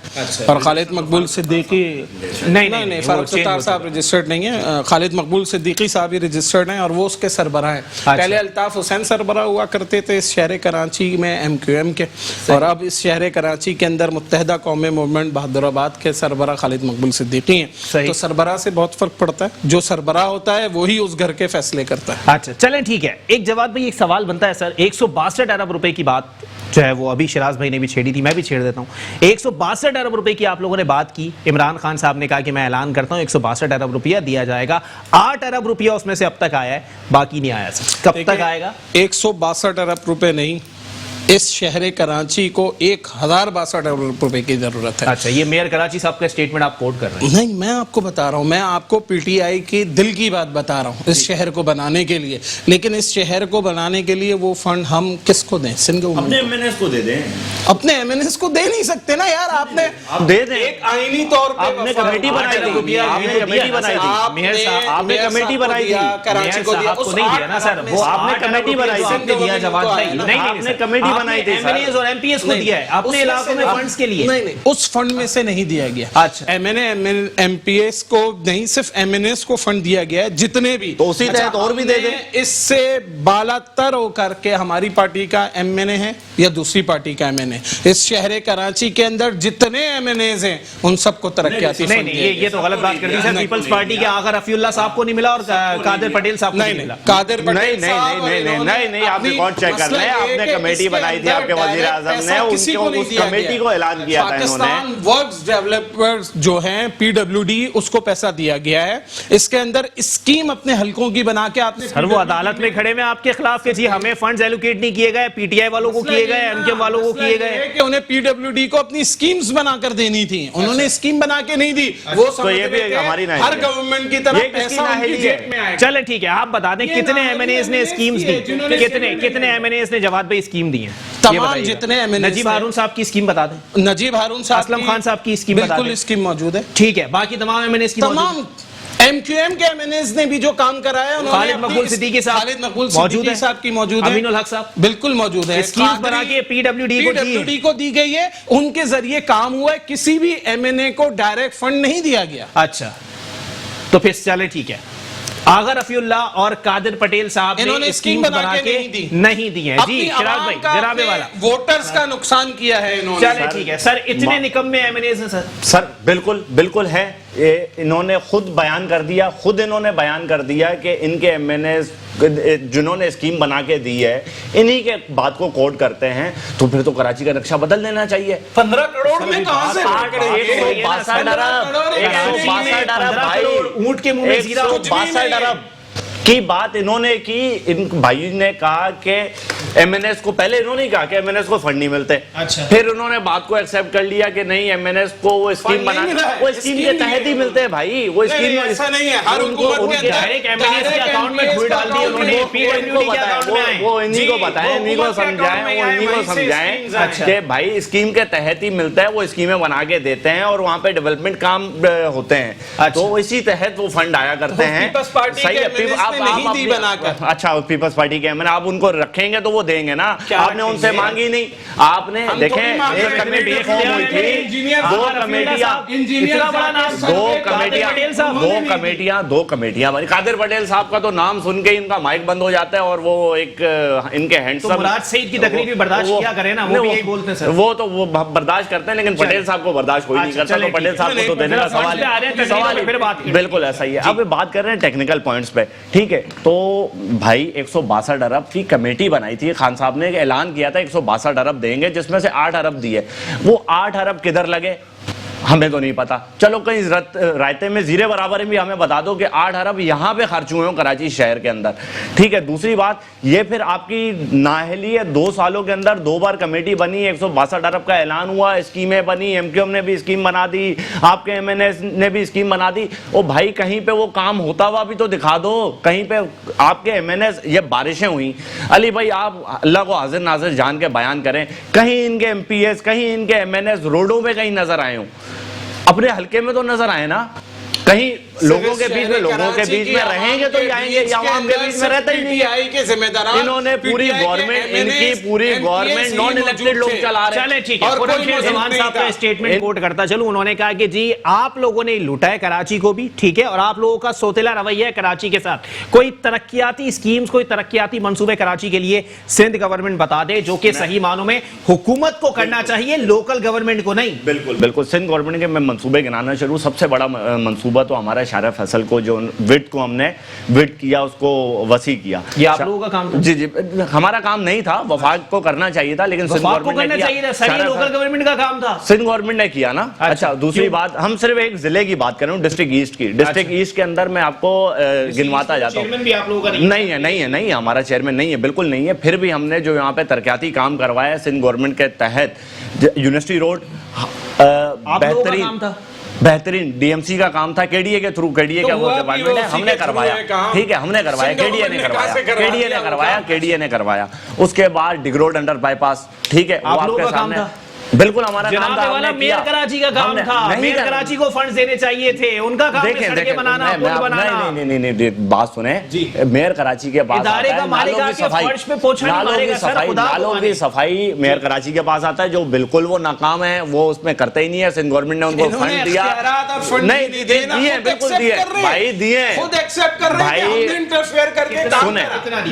اور خالد مقبول صدیقی نہیں فاروق ستار صاحب رجسٹرڈ نہیں ہیں، خالد مقبول صدیقی صاحب ہی رجسٹرڈ ہیں اور وہ اس کے سربراہ ہیں۔ پہلے الطاف حسین سربراہ ہوا کرتے تھے اس شہر کراچی میں MQM کے، اور اب اس شہر کراچی کے اندر متحدہ قومی موومنٹ بہادر آباد کے سربراہ خالد مقبول صدیقی ہیں۔ تو سربراہ سے بہت فرق پڑتا ہے، جو سربراہ ہوتا ہے وہی اس گھر کے فیصلے کرتا ہے۔ اچھا چلیں ٹھیک ہے، ایک جواد بھائی ایک سوال بنتا ہے سر، 162 ارب روپے کی بات جو ہے وہ ابھی شراز بھائی نے بھی چھیڑی تھی، میں بھی چھیڑ دیتا ہوں۔ 162 ارب روپے کی آپ لوگوں نے بات کی، عمران خان صاحب نے کہا کہ میں اعلان کرتا ہوں 162 ارب روپیہ دیا جائے گا، 8 ارب روپیہ اس میں سے اب تک آیا ہے، باقی نہیں آیا سر، کب تک آئے گا؟ 162 ارب روپے نہیں، اس شہر کراچی کو 1062 ارب روپے کی ضرورت ہے۔ اچھا، یہ میئر کراچی صاحب کا اسٹیٹمنٹ آپ کوٹ کر رہے ہیں؟ نہیں، میں آپ کو بتا رہا ہوں، میں آپ کو PTI کی دل کی بات بتا رہا ہوں اس شہر کو بنانے کے لیے، لیکن اس شہر کو بنانے کے لیے وہ فنڈ ہم کس کو دیں؟ سندھ اپنے MNS کو دے دیں۔ اپنے MNS کو دے نہیں سکتے نا یار، آپ نے دے دیں، ایک آئینی طور پہ آپ نے کمیٹی بنائی تھی، آپ نے کمیٹی بنائی تھی، آپ نے کمیٹی بنائی تھی، کراچی کو دیا، کو نہیں دیا نا سر، وہ آپ نے کمیٹی بنائی تھی، دیا جواد بھائی، نہیں آپ نے کمیٹی بنائی تھی سر، اور MPS کو دیا ہے اپنے علاقوں میں فنڈز کے لیے؟ نہیں، اس فنڈ میں سے نہیں دیا گیا۔ اچھا، MPS کو نہیں، صرف MNS کو فنڈ دیا گیا ہے، جتنے بھی تو اسی تحت اور بھی دے دیں۔ اس سے بالا تر ہو کر کے ہماری پارٹی کا MNA ہے یا دوسری پارٹی کا MNA، اس شہر کراچی کے اندر جتنے MNAs ہیں ان سب کو ترقیاتی نہیں نہیں، یہ تو غلط بات کر دی سر، پیپلز پارٹی کے آغا رفیع اللہ صاحب کو نہیں ملا اور قادر پٹیل صاحب کو نہیں ملا۔ قادر پٹیل صاحب نہیں، آپ ریکارڈ چیک کر لیں، آپ نے کمیٹی بنائی تھی، آپ کے وزیر اعظم نے اس کمیٹی کو اعلان کیا تھا، انہوں نے پاکستان ورکس ڈیولپرز جو ہیں PWD اس کو پیسہ دیا گیا ہے، اس کے اندر اسکیم اپنے حلقوں کی بنا کے آپ نے سر وہ عدالت میں کھڑے میں آپ کے خلاف کہ جی ہمیں فنڈز ایلوکیٹ نہیں کیے گئے، PTI والوں کو کیے گئے، MKM والوں کو کیے گئے، کہ انہیں PWD کو اپنی اسکیمز بنا کر دینی تھی، انہوں نے اسکیم بنا کے نہیں دی، وہ یہ بھی ہماری نہیں، ہر گورنمنٹ کی طرح پیسہ ان کی جیب میں آئے گا۔ چلیں ٹھیک ہے، آپ بتا دیں کتنے MNAs نے اسکیمز دی، کتنے MNAs نے جواد بھائی اسکیم دی ہیں؟ تمام جتنے MNAs، نجیب ہارون صاحب کی اسکیم بتا دیں، نجیب ہارون صاحب، اسلم خان صاحب کی اسکیم بتا دیں، بالکل اسکیم موجود ہے، ٹھیک ہے، باقی تمام MNAs کی تمام MQM کے MNAs نے بھی جو کام کرایا، خالد مقبول صدیقی صاحب، خالد مقبول صدیقی صاحب کی موجود ہے، امین الحق صاحب بالکل موجود ہے، اسکیمز بنا کے PWD کو دی گئی ہے، ان کے ذریعے کام ہوا ہے، کسی بھی MNA کو ڈائریکٹ فنڈ نہیں دیا گیا۔ اچھا تو پھر چلے ٹھیک ہے، آغا رفیع اللہ اور قادر پٹیل صاحب نے اسکیم بنا کے نہیں دی ہیں، جی شراز بھائی جناب والا ووٹرز کا نقصان کیا ہے انہوں نے۔ چلے ٹھیک ہے سر، اتنے نکمے MNAs ہیں سر، بالکل ہے، انہوں نے خود بیان کر دیا، خود انہوں نے بیان کر دیا کہ ان کے MNAs جنہوں نے اسکیم بنا کے دی ہے انہی کے بات کو کوٹ کرتے ہیں، تو پھر تو کراچی کا نقشہ بدل دینا چاہیے۔ 15 کروڑ میں کہاں سے 162 اونٹ کے منہ میں زیرہ، 162 ارب کی بات انہوں نے کی۔ ان بھائی نے کہا کہ MNAs کو، پہلے انہوں نے کہا کہ MNAs کو فنڈ نہیں ملتے، پھر انہوں نے بات کو ایکسیپٹ کر لیا کہ نہیں MNAs کو وہ اسکیم بنا، وہ اسکیم کے تحت ہی ملتے ہیں بھائی، وہ اسکیم ایسا نہیں ہے، ہر حکومت کے ڈائریکٹ MNAs کے اکاؤنٹ میں گھوڑ ڈال دی انہوں نے، PWD کے اکاؤنٹ میں آئے، وہ انہی کو بتائیں، انہی کو سمجھائیں کہ بھائی اسکیم کے تحت ہی ملتا ہے، وہ اسکیمیں بنا کے دیتے ہیں اور وہاں پہ ڈیولپمنٹ کام ہوتے ہیں، تو اسی تحت وہ فنڈ آیا کرتے ہیں۔ صحیح ہے، اچھا پیپلز پارٹی کے آپ ان کو رکھیں گے تو وہ دیں گے نا، آپ نے ان سے مانگی نہیں، آپ نے دیکھیں ایک کمیٹی فارم ہوئی تھی، دو کمیٹیاں بنی، قادر پٹیل صاحب کا تو نام سن کے ان کا مائک بند ہو جاتا ہے اور وہ ایک ان کے ہینڈسم مراد سعید کی تقریر بھی برداشت کیا کرے نا، وہ بھی یہی بولتے ہیں سر، وہ تو وہ برداشت کرتے ہیں لیکن پٹیل صاحب کو برداشت کوئی نہیں کرتا، تو پٹیل صاحب کو تو دینے کا سوال بالکل ایسا ہی ہے۔ اب بات کر رہے ہیں ٹیکنیکل پوائنٹس پہ، ٹھیک ہے، تو بھائی 162 ارب کی کمیٹی بنائی تھی، خان صاحب نے اعلان کیا تھا 162 ارب دیں گے، جس میں سے 8 ارب دیے، وہ 8 ارب کدھر لگے ہمیں تو نہیں پتا، چلو کہیں رائتے میں زیرے برابر بھی ہمیں بتا دو کہ 8 ارب یہاں پہ خرچ ہوئے ہوں کراچی شہر کے اندر، ٹھیک ہے۔ دوسری بات یہ پھر آپ کی نااہلی ہے، 2 سالوں کے اندر 2 بار کمیٹی بنی، 162 ارب کا اعلان ہوا، اسکیمیں بنی، MQM نے بھی اسکیم بنا دی، آپ کے MNAs نے بھی اسکیم بنا دی، او بھائی کہیں پہ وہ کام ہوتا ہوا بھی تو دکھا دو، کہیں پہ آپ کے MNAs، یہ بارشیں ہوئیں، علی بھائی آپ اللہ کو حاضر ناظر جان کے بیان کریں، کہیں ان کے MPs، کہیں ان کے MNAs روڈوں پہ کہیں نظر آئے ہوں، اپنے حلقے میں تو نظر آئے نا، کہیں لوگوں کے بیچ میں رہیں گے تو ہی آئیں گے، یا عوام کے بیچ میں رہتا ہی نہیں ہے. انہوں نے پوری گورنمنٹ، ان کی پوری گورنمنٹ نان الیکٹڈ لوگ چلا رہے ہیں. چلیں ٹھیک ہے، زمان صاحب کا اسٹیٹمنٹ کوٹ کرتا چلوں. انہوں نے کہا کہ جی آپ لوگوں نے لوٹا ہے کراچی کو بھی، ٹھیک ہے، اور آپ لوگوں کا سوتیلا رویہ ہے کراچی کے ساتھ. کوئی ترقیاتی اسکیمز، کوئی ترقیاتی منصوبے کراچی کے لیے سندھ گورنمنٹ بتا دے جو کہ صحیح معنوں میں حکومت کو کرنا چاہیے، لوکل گورنمنٹ کو نہیں. بالکل سندھ گورنمنٹ کے میں منصوبے گنانا شروع. سب سے بڑا منصوبہ تو ہمارا شارع فیصل کو جو وڈ کو ہم نے وڈ کیا، اس کو وسیع کیا. یہ آپ لوگوں کا کام تھا؟ جی ہمارا کام نہیں تھا، وفاق کو کرنا چاہیے تھا، لیکن سندھ گورنمنٹ نے کیا. لوکل گورنمنٹ کا کام تھا، سندھ گورنمنٹ نے کیا نا. اچھا دوسری بات، ہم صرف ایک ضلع کی بات کر رہے ہوں، ڈسٹرکٹ ایسٹ کی. ڈسٹرکٹ ایسٹ کے اندر میں آپ کو گنواتا جاتا ہوں. نہیں ہے ہمارا چیئرمین نہیں ہے، بالکل نہیں ہے. پھر بھی ہم نے جو یہاں پہ ترقیاتی کام کروایا ہے سندھ گورنمنٹ کے تحت، یونیورسٹی روڈ بہترین ڈی ایم سی کا کام تھا، کے ڈی اے کے تھرو، کے ڈی اے کا وہ ڈپارٹمنٹ ہے، ہم نے کروایا. ٹھیک ہے، ہم نے کروایا، کے ڈی اے نے کروایا. اس کے بعد ڈگ روڈ انڈر بائی پاس، ٹھیک ہے، وہ آپ کے سامنے بالکل ہمارا کام تھا. والا میئر کراچی کا کام تھا، میئر کراچی کو فنڈز دینے چاہیے تھے، ان کا کام ہے سڑکیں بنانا، پل بنانا. نہیں بات سنیں، میئر کراچی کے پاس ادارے کا مالک آ کے فرش پہ پوچھا نہیں مارے گا سر. نالوں کی صفائی میئر کراچی کے پاس آتا ہے، جو بالکل وہ ناکام ہے، وہ اس میں کرتے ہی نہیں ہے. سندھ گورنمنٹ نے ان کو فنڈ دیا نہیں، دیے بالکل دیے بھائی، دیے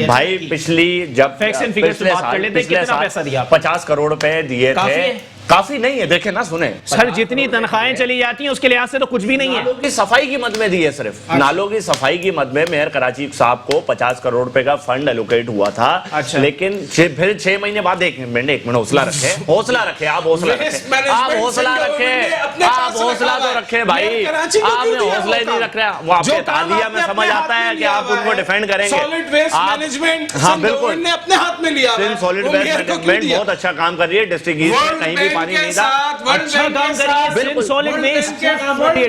بھائی. پچھلی جب پچھلے سال 50 کروڑ روپے دیے تھے، کافی نہیں ہے. دیکھیں نا، سنیں سر، جتنی تنخواہیں چلی جاتی ہیں اس کے لحاظ سے تو کچھ بھی نہیں ہے. نالوں کی صفائی کی مد میں دی ہے، صرف نالوں کی صفائی کی مد میں میئر کراچی صاحب کو 50 کروڑ روپے کا فنڈ الوکیٹ ہوا تھا. لیکن پھر 6 مہینے بعد، ایک منٹ حوصلہ رکھے، آپ حوصلہ رکھے، آپ حوصلہ تو رکھے بھائی. آپ نے حوصلہ ہی نہیں رکھ رہا. وہ آپ کے تعلیہ میں سمجھ آتا ہے کہ آپ ان کو ڈیفینڈ کریں گے. ہاں بالکل، سالڈ ویسٹ مینجمنٹ بہت اچھا کام کر رہی ہے. ڈسٹرکٹ ایسٹ میں کہیں بھی پانی نہیں تھا، اچھا کام کریے. سالڈ ویسٹ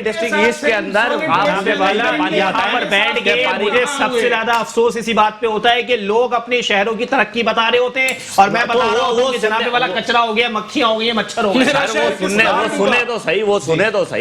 ڈسٹرکٹ ایسٹ کے اندر پانی پر بیٹھ کے مجھے سب سے زیادہ افسوس اسی بات پہ ہوتا ہے کہ لوگ اپنے شہروں کی ترقی بتا رہے ہوتے ہیں اور میں بتا رہا ہوں کہ جناب والا کچرا ہو گیا، مکھیاں ہو گئی، مچھر ہو گئے.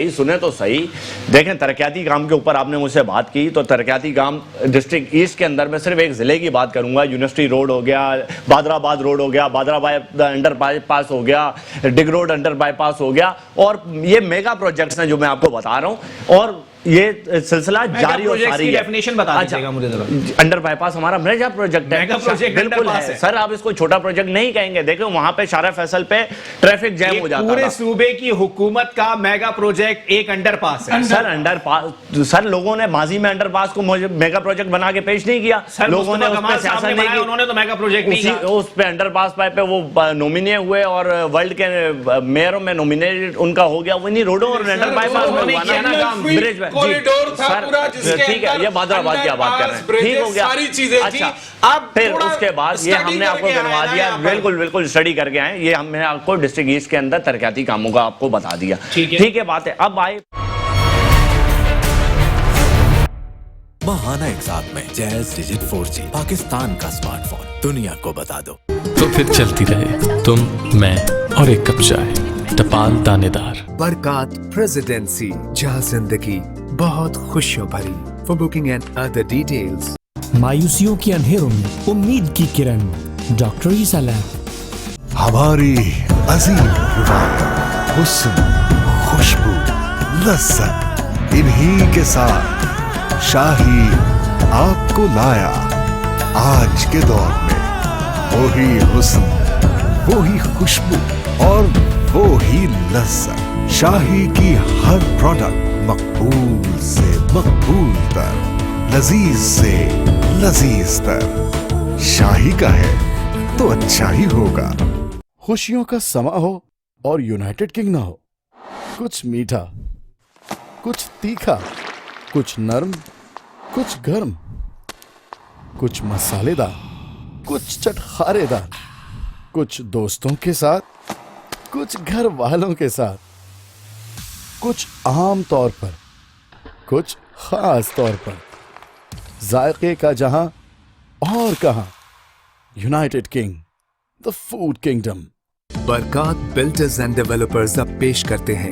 سنے تو صحیح. دیکھیں ترقیاتی کام کے اوپر آپ نے مجھ سے بات کی، تو ترقیاتی کام ڈسٹرکٹ ایسٹ کے اندر میں صرف ایک ضلع کی بات کروں گا. یونیورسٹی روڈ ہو گیا، بادر آباد روڈ ہو گیا، بادر آباد انڈر بائی پاس ہو گیا، ڈگ روڈ انڈر بائی پاس ہو گیا. اور یہ میگا پروجیکٹس ہیں جو میں آپ کو بتا رہا ہوں، اور یہ سلسلہ جاری اور ساری ہے. ڈیفینیشن بتا دیجیے گا مجھے ذرا. انڈر بائی پاس ہمارا میگا پروجیکٹ ہے، بالکل ہے سر. آپ اس کو چھوٹا پروجیکٹ نہیں کہیں گے. دیکھیں وہاں پہ شارع فیصل پہ ٹریفک جیم ہو جاتا ہے. پورے صوبے کی حکومت کا میگا پروجیکٹ ایک انڈر پاس ہے سر. انڈر پاس سر، لوگوں نے ماضی میں انڈر پاس کو میگا پروجیکٹ بنا کے پیش نہیں کیا. لوگوں نے اس پہ سیاست نہیں کی، انہوں نے تو میگا پروجیکٹ نہیں کیا. اس پہ انڈر پاس پہ وہ نومینی ہوئے اور ورلڈ کے میئروں میں نومینیٹ ان کا ہو گیا. وہ نہیں روڈوں اور انڈر بائی پاس میں ہوا نا کام، برج پہ. ٹھیک ہے، یہ بادر آباد کی بات کر رہے ہیں، ٹھیک ہو گیا. اچھا، پھر اس کے بعد یہ ہم نے آپ کو بنوا دیا، بالکل اسٹڈی کر کے آئے. یہ ہم نے آپ کو ڈسٹرکٹ ایسٹ کے اندر ترقیاتی کاموں کا آپ کو بتا دیا. ٹھیک ہے بات ہے. اب آئے ماہانہ ایگزام میں جیز ڈیجٹ 4G پاکستان کا اسمارٹ فون دنیا کو بتا دو. تو پھر چلتی رہے تم، میں اور ایک کپ چائے. ٹپال دانے دار. برکات پریزیڈنسی، جہاں زندگی بہت خوشیوں بھری. For booking and other details. مایوسیوں کے اندھیروں میں امید کی کرن، ڈاکٹر عیسیٰ لیب. ہماری عظیم روایت، حسن، خوشبو، لذت، انہی کے ساتھ شاہی آپ کو لایا. آج کے دور میں وہی حسن، وہی خوشبو اور وہی لذت. شاہی کی ہر پروڈکٹ مقبول سے مقبول تر، لذیذ سے لذیذ تر. شاہی کا ہے تو اچھا ہی ہوگا. خوشیوں کا سما ہو اور یونائٹڈ کنگ نہ ہو. کچھ میٹھا، کچھ تیکھا، کچھ نرم، کچھ گرم، کچھ مسالے دار، کچھ چٹخارے دار. کچھ دوستوں کے ساتھ، کچھ گھر والوں کے ساتھ. کچھ عام طور پر، کچھ خاص طور پر. ذائقے کا جہاں اور کہاں. United king, the food kingdom. برکات بلڈرز اینڈ ڈیولپرز اب پیش کرتے ہیں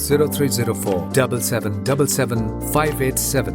0304 7777 587।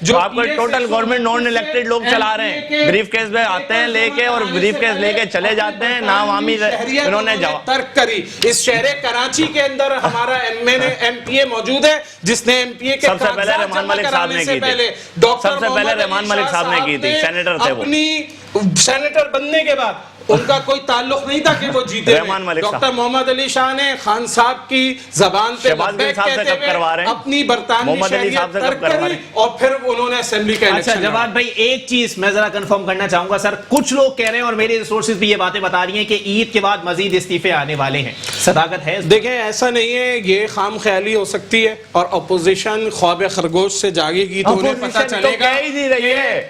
جو آپ کو ٹوٹل گورنمنٹ نان الیکٹڈ لوگ چلا رہے ہیں, بریف کیس میں آتے ہیں لے کے اور بریف کیس لے کے چلے جاتے ہیں, نا عوامی انہوں نے ترک کری. اس شہر کراچی کے اندر ہمارا ایم پی اے موجود ہے جس نے ایم پی اے کے سب سے پہلے رحمان ملک صاحب نے کی تھی, سب سے پہلے رحمان ملک صاحب نے کی تھی, سینیٹر تھے وہ. اپنی سینیٹر بننے کے بعد ان کا کوئی تعلق نہیں تھا کہ وہ جیتے ہوئے. ڈاکٹر محمد علی شاہ نے خان صاحب کی زبان پہ لبیک کہتے ہوئے اپنی برطانوی شہریت ترک کری اور پھر انہوں نے اسمبلی کا الیکشن. اچھا جواد بھائی, ایک چیز میں ذرا کنفرم کرنا چاہوں گا سر, کچھ لوگ کہہ رہے ہیں اور میری ریسورسز بھی یہ باتیں بتا رہی ہیں کہ عید کے بعد مزید استعفے آنے والے ہیں, صداقت ہے؟ دیکھیں ایسا نہیں ہے, یہ خام خیالی ہو سکتی ہے اور اپوزیشن خواب خرگوش سے جاگے گی تو انہیں پتہ چلے گا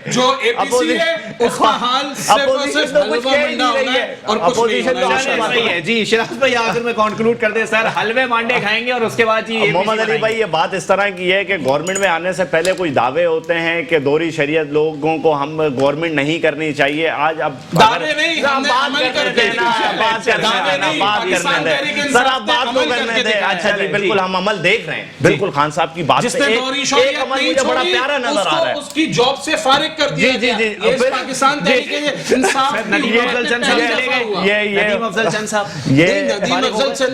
جو اے پی سی ہے اس کا حال صرف حلوہ منڈا ہونا ہے اور جی. شراز بھائی آخر میں کنکلوڈ کر دیں سر, حلوے مانڈے کھائیں گے اور اس کے بعد جی محمد علی بھائی یہ بات اس طرح کی ہے کہ گورنمنٹ میں آنے سے پہلے کچھ دعوے ہوتے ہیں کہ دوہری شریعت لوگوں کو ہم گورنمنٹ نہیں کرنی چاہیے. آج اب دعوے نہیں, ہم نے عمل کر کے بات کرنے دیں سر, آپ بات تو کرنے دیں. اچھا جی بالکل ہم عمل دیکھ رہے ہیں, بالکل خان صاحب کی بات سے ایک عمل مجھے بڑا پیارا نظر آ رہا ہے, اس کی جاب سے فارغ کر دیا گیا. یہ پاکستان تحریک انصاف ندیم افضل چند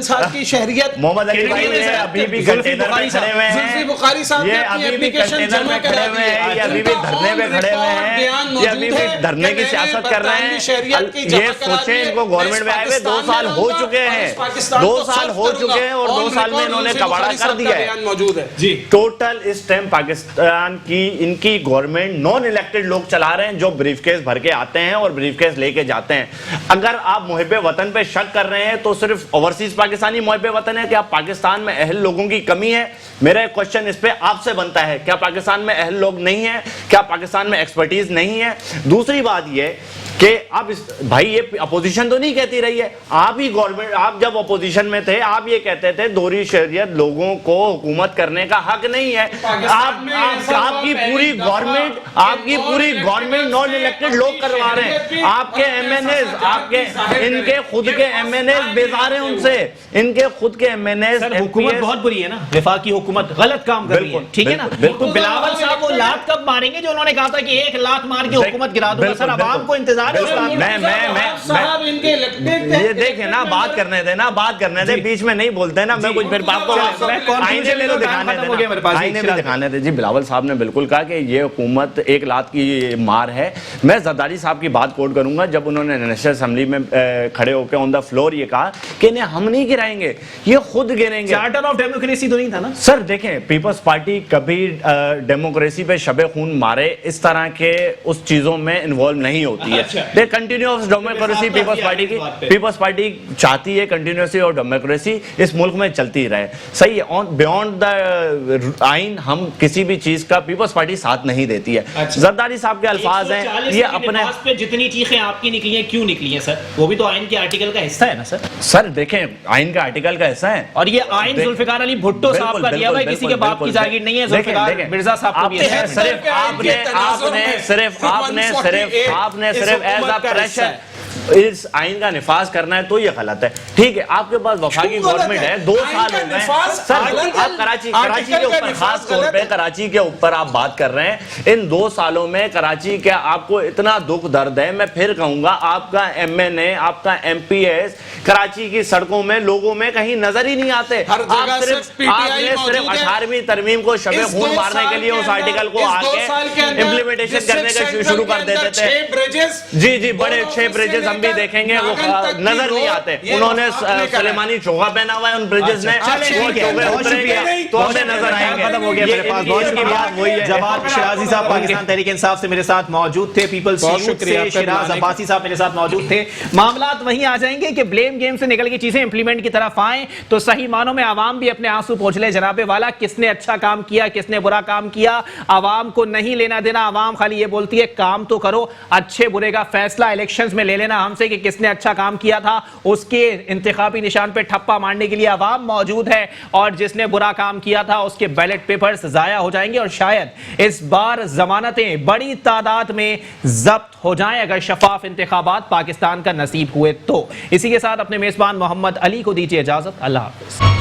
صاحب کی شہریت محمد علی بھائی یہ ابھی بھی کنٹینر میں کھڑے ہوئے ہیں, بخاری صاحب یہ ابھی بھی کنٹینر میں کھڑے ہوئے ہیں, یہ ابھی بھی دھرنے میں کھڑے ہوئے ہیں, یہ ابھی بھی دھرنے کی سیاست کر رہے ہیں. یہ سوچیں ان کو گورنمنٹ میں آئے ہوئے 2 سال ہو چکے ہیں, 2 سال ہو چکے ہیں اور 2 سال میں انہوں نے کباڑا کر دیا ہے. ٹوٹل اس ٹائم پاکستان کی ان کی گورنمنٹ نان الیکٹڈ لوگ چلا رہے ہیں جو بریف کیس بھر کے آتے ہیں اور بریف کیس لے کے جاتے ہیں. اگر آپ محب وطن پہ شک کر رہے ہیں تو صرف اوورسیز پاکستانی محب وطن ہے, کیا پاکستان میں اہل لوگوں کی کمی ہے؟ میرا ایک کوشچن اس پہ آپ سے بنتا ہے, کیا پاکستان میں اہل لوگ نہیں ہیں؟ کیا پاکستان میں ایکسپرٹیز نہیں ہے؟ دوسری بات یہ کہ اب بھائی یہ اپوزیشن تو نہیں کہتی رہی ہے, آپ ہی گورنمنٹ, آپ جب اپوزیشن میں تھے آپ یہ کہتے تھے دوہری شریعت لوگوں کو حکومت کرنے کا حق نہیں ہے. آپ کی پوری گورنمنٹ نان الیکٹڈ لوگ کروا رہے ہیں, آپ کے ایم این ایز, آپ کے ان کے خود کے ایم این ایز بیزار ہیں ان سے, ان کے خود کے ایم این ایز. حکومت بہت بری ہے نا, وفاقی حکومت غلط کام کر رہی ہے, ٹھیک ہے نا. تو بلاول صاحب وہ لات کب ماریں گے جو انہوں نے کہا تھا کہ 1 لات مار کے حکومت گرا دوں گا؟ سر عوام کو انتظار ہے. یہ دیکھیں نا, بات کرنے دیں نا, بات کرنے دیں, بیچ میں نہیں بولتے نا. میں کچھ پھر آپ کو آئینے میں تو دکھانے دیں. جی بلاول صاحب نے بالکل کہا کہ یہ حکومت 1 لات کی مار ہے. میں زرداری صاحب کی بات کوٹ کروں گا جب انہوں نے نیشنل اسمبلی میں کھڑے ہو کے آن دا فلور یہ کہا کہ انہیں ہم نہیں گرائیں گے, یہ خود گریں گے. چارٹر آف ڈیموکریسی تو نہیں تھا نا سر. دیکھیں پیپلز پارٹی کبھی ڈیموکریسی پہ شب خون مارے اس طرح کے اس چیزوں میں انوالو نہیں ہوتی ہے. کنٹینیوس ڈیموکریسی پیپلز پارٹی چاہتی ہے, کنٹینیوسی اور ڈیموکریسی اس ملک میں چلتی رہے. صحیح ہے, بیونڈ دا آئین ہم کسی بھی چیز کا پیپلز پارٹی ساتھ نہیں دیتی ہے. زرداری صاحب کے الفاظ ہیں یہ اپنے پہ جتنی چیخیں آپ کی نکلی ہیں کیوں نکلی ہیں سر؟ وہ بھی تو آئین کے آرٹیکل کا حصہ ہے نا سر. سر دیکھیں آئین کا آرٹیکل کا حصہ ہے, اور یہ آئین ذوالفقار علی بھٹو صاحب کا دیا ہوا ہے, کسی کے باپ کی جاگیر نہیں ہے. ذوالفقار مرزا صاحب کو بھی ہے. آپ نے صرف ایز اے پریشر اس آئین کا نفاذ کرنا ہے تو یہ غلط ہے. ٹھیک ہے, آپ کے پاس وفاقی گورنمنٹ ہے, 2 سال ہو گئے سر. آپ کراچی کے اوپر خاص طور پہ کراچی کے اوپر آپ بات کر رہے ہیں. ان 2 سالوں میں کراچی کا آپ کو اتنا دکھ درد ہے. میں پھر کہوں گا آپ کا ایم این اے, آپ کا ایم پی ایس کراچی کی سڑکوں میں لوگوں میں کہیں نظر ہی نہیں آتے. آپ نے صرف 18ویں ترمیم کو شب خون مارنے کے لیے اس آرٹیکل کو آ کے امپلیمنٹیشن کرنے کا شروع کر دیتے تھے. جی بڑے 6 بریجز ہم بھی دیکھیں گے, وہ نظر نہیں آتے. انہوں نے سلیمانی چوغا پہنا ہوا ہے ان بریجز نے, وہ چوغے اتریں گے تو ہمیں نظر آئیں گے. ختم ہو گیا میرے پاس بہت کی بات وہی ہے. جواد شرازی صاحب پاکستان تحریک انصاف سے میرے ساتھ موجود تھے, پیپلز یوتھ سے شیراز عباسی صاحب میرے ساتھ موجود تھے. معاملات وہیں آ جائیں گے کہ بلیم گیم سے نکل کے چیزیں امپلیمنٹ کی طرف آئیں تو صحیح معنوں میں عوام بھی اپنے آنسو پوچھ لے. جناب والا, کس نے اچھا کام کیا, کس نے برا کام کیا, عوام کو نہیں لینا دینا. عوام خالی یہ بولتی ہے کام تو کرو, اچھے برے کا فیصلہ الیکشنز میں لے لینا ہم سے کہ کس نے اچھا کام کیا تھا. اس کے انتخابی نشان پہ ٹھپا مارنے کے لیے عوام موجود ہے, اور جس نے برا کام کیا تھا اس کے بیلٹ پیپرز ضائع ہو جائیں گے. اور شاید اس بار ضمانتیں بڑی تعداد میں ضبط ہو جائیں اگر شفاف انتخابات پاکستان کا نصیب ہوئے تو. اسی کے ساتھ اپنے میزبان محمد علی کو دیجیے اجازت. اللہ حافظ.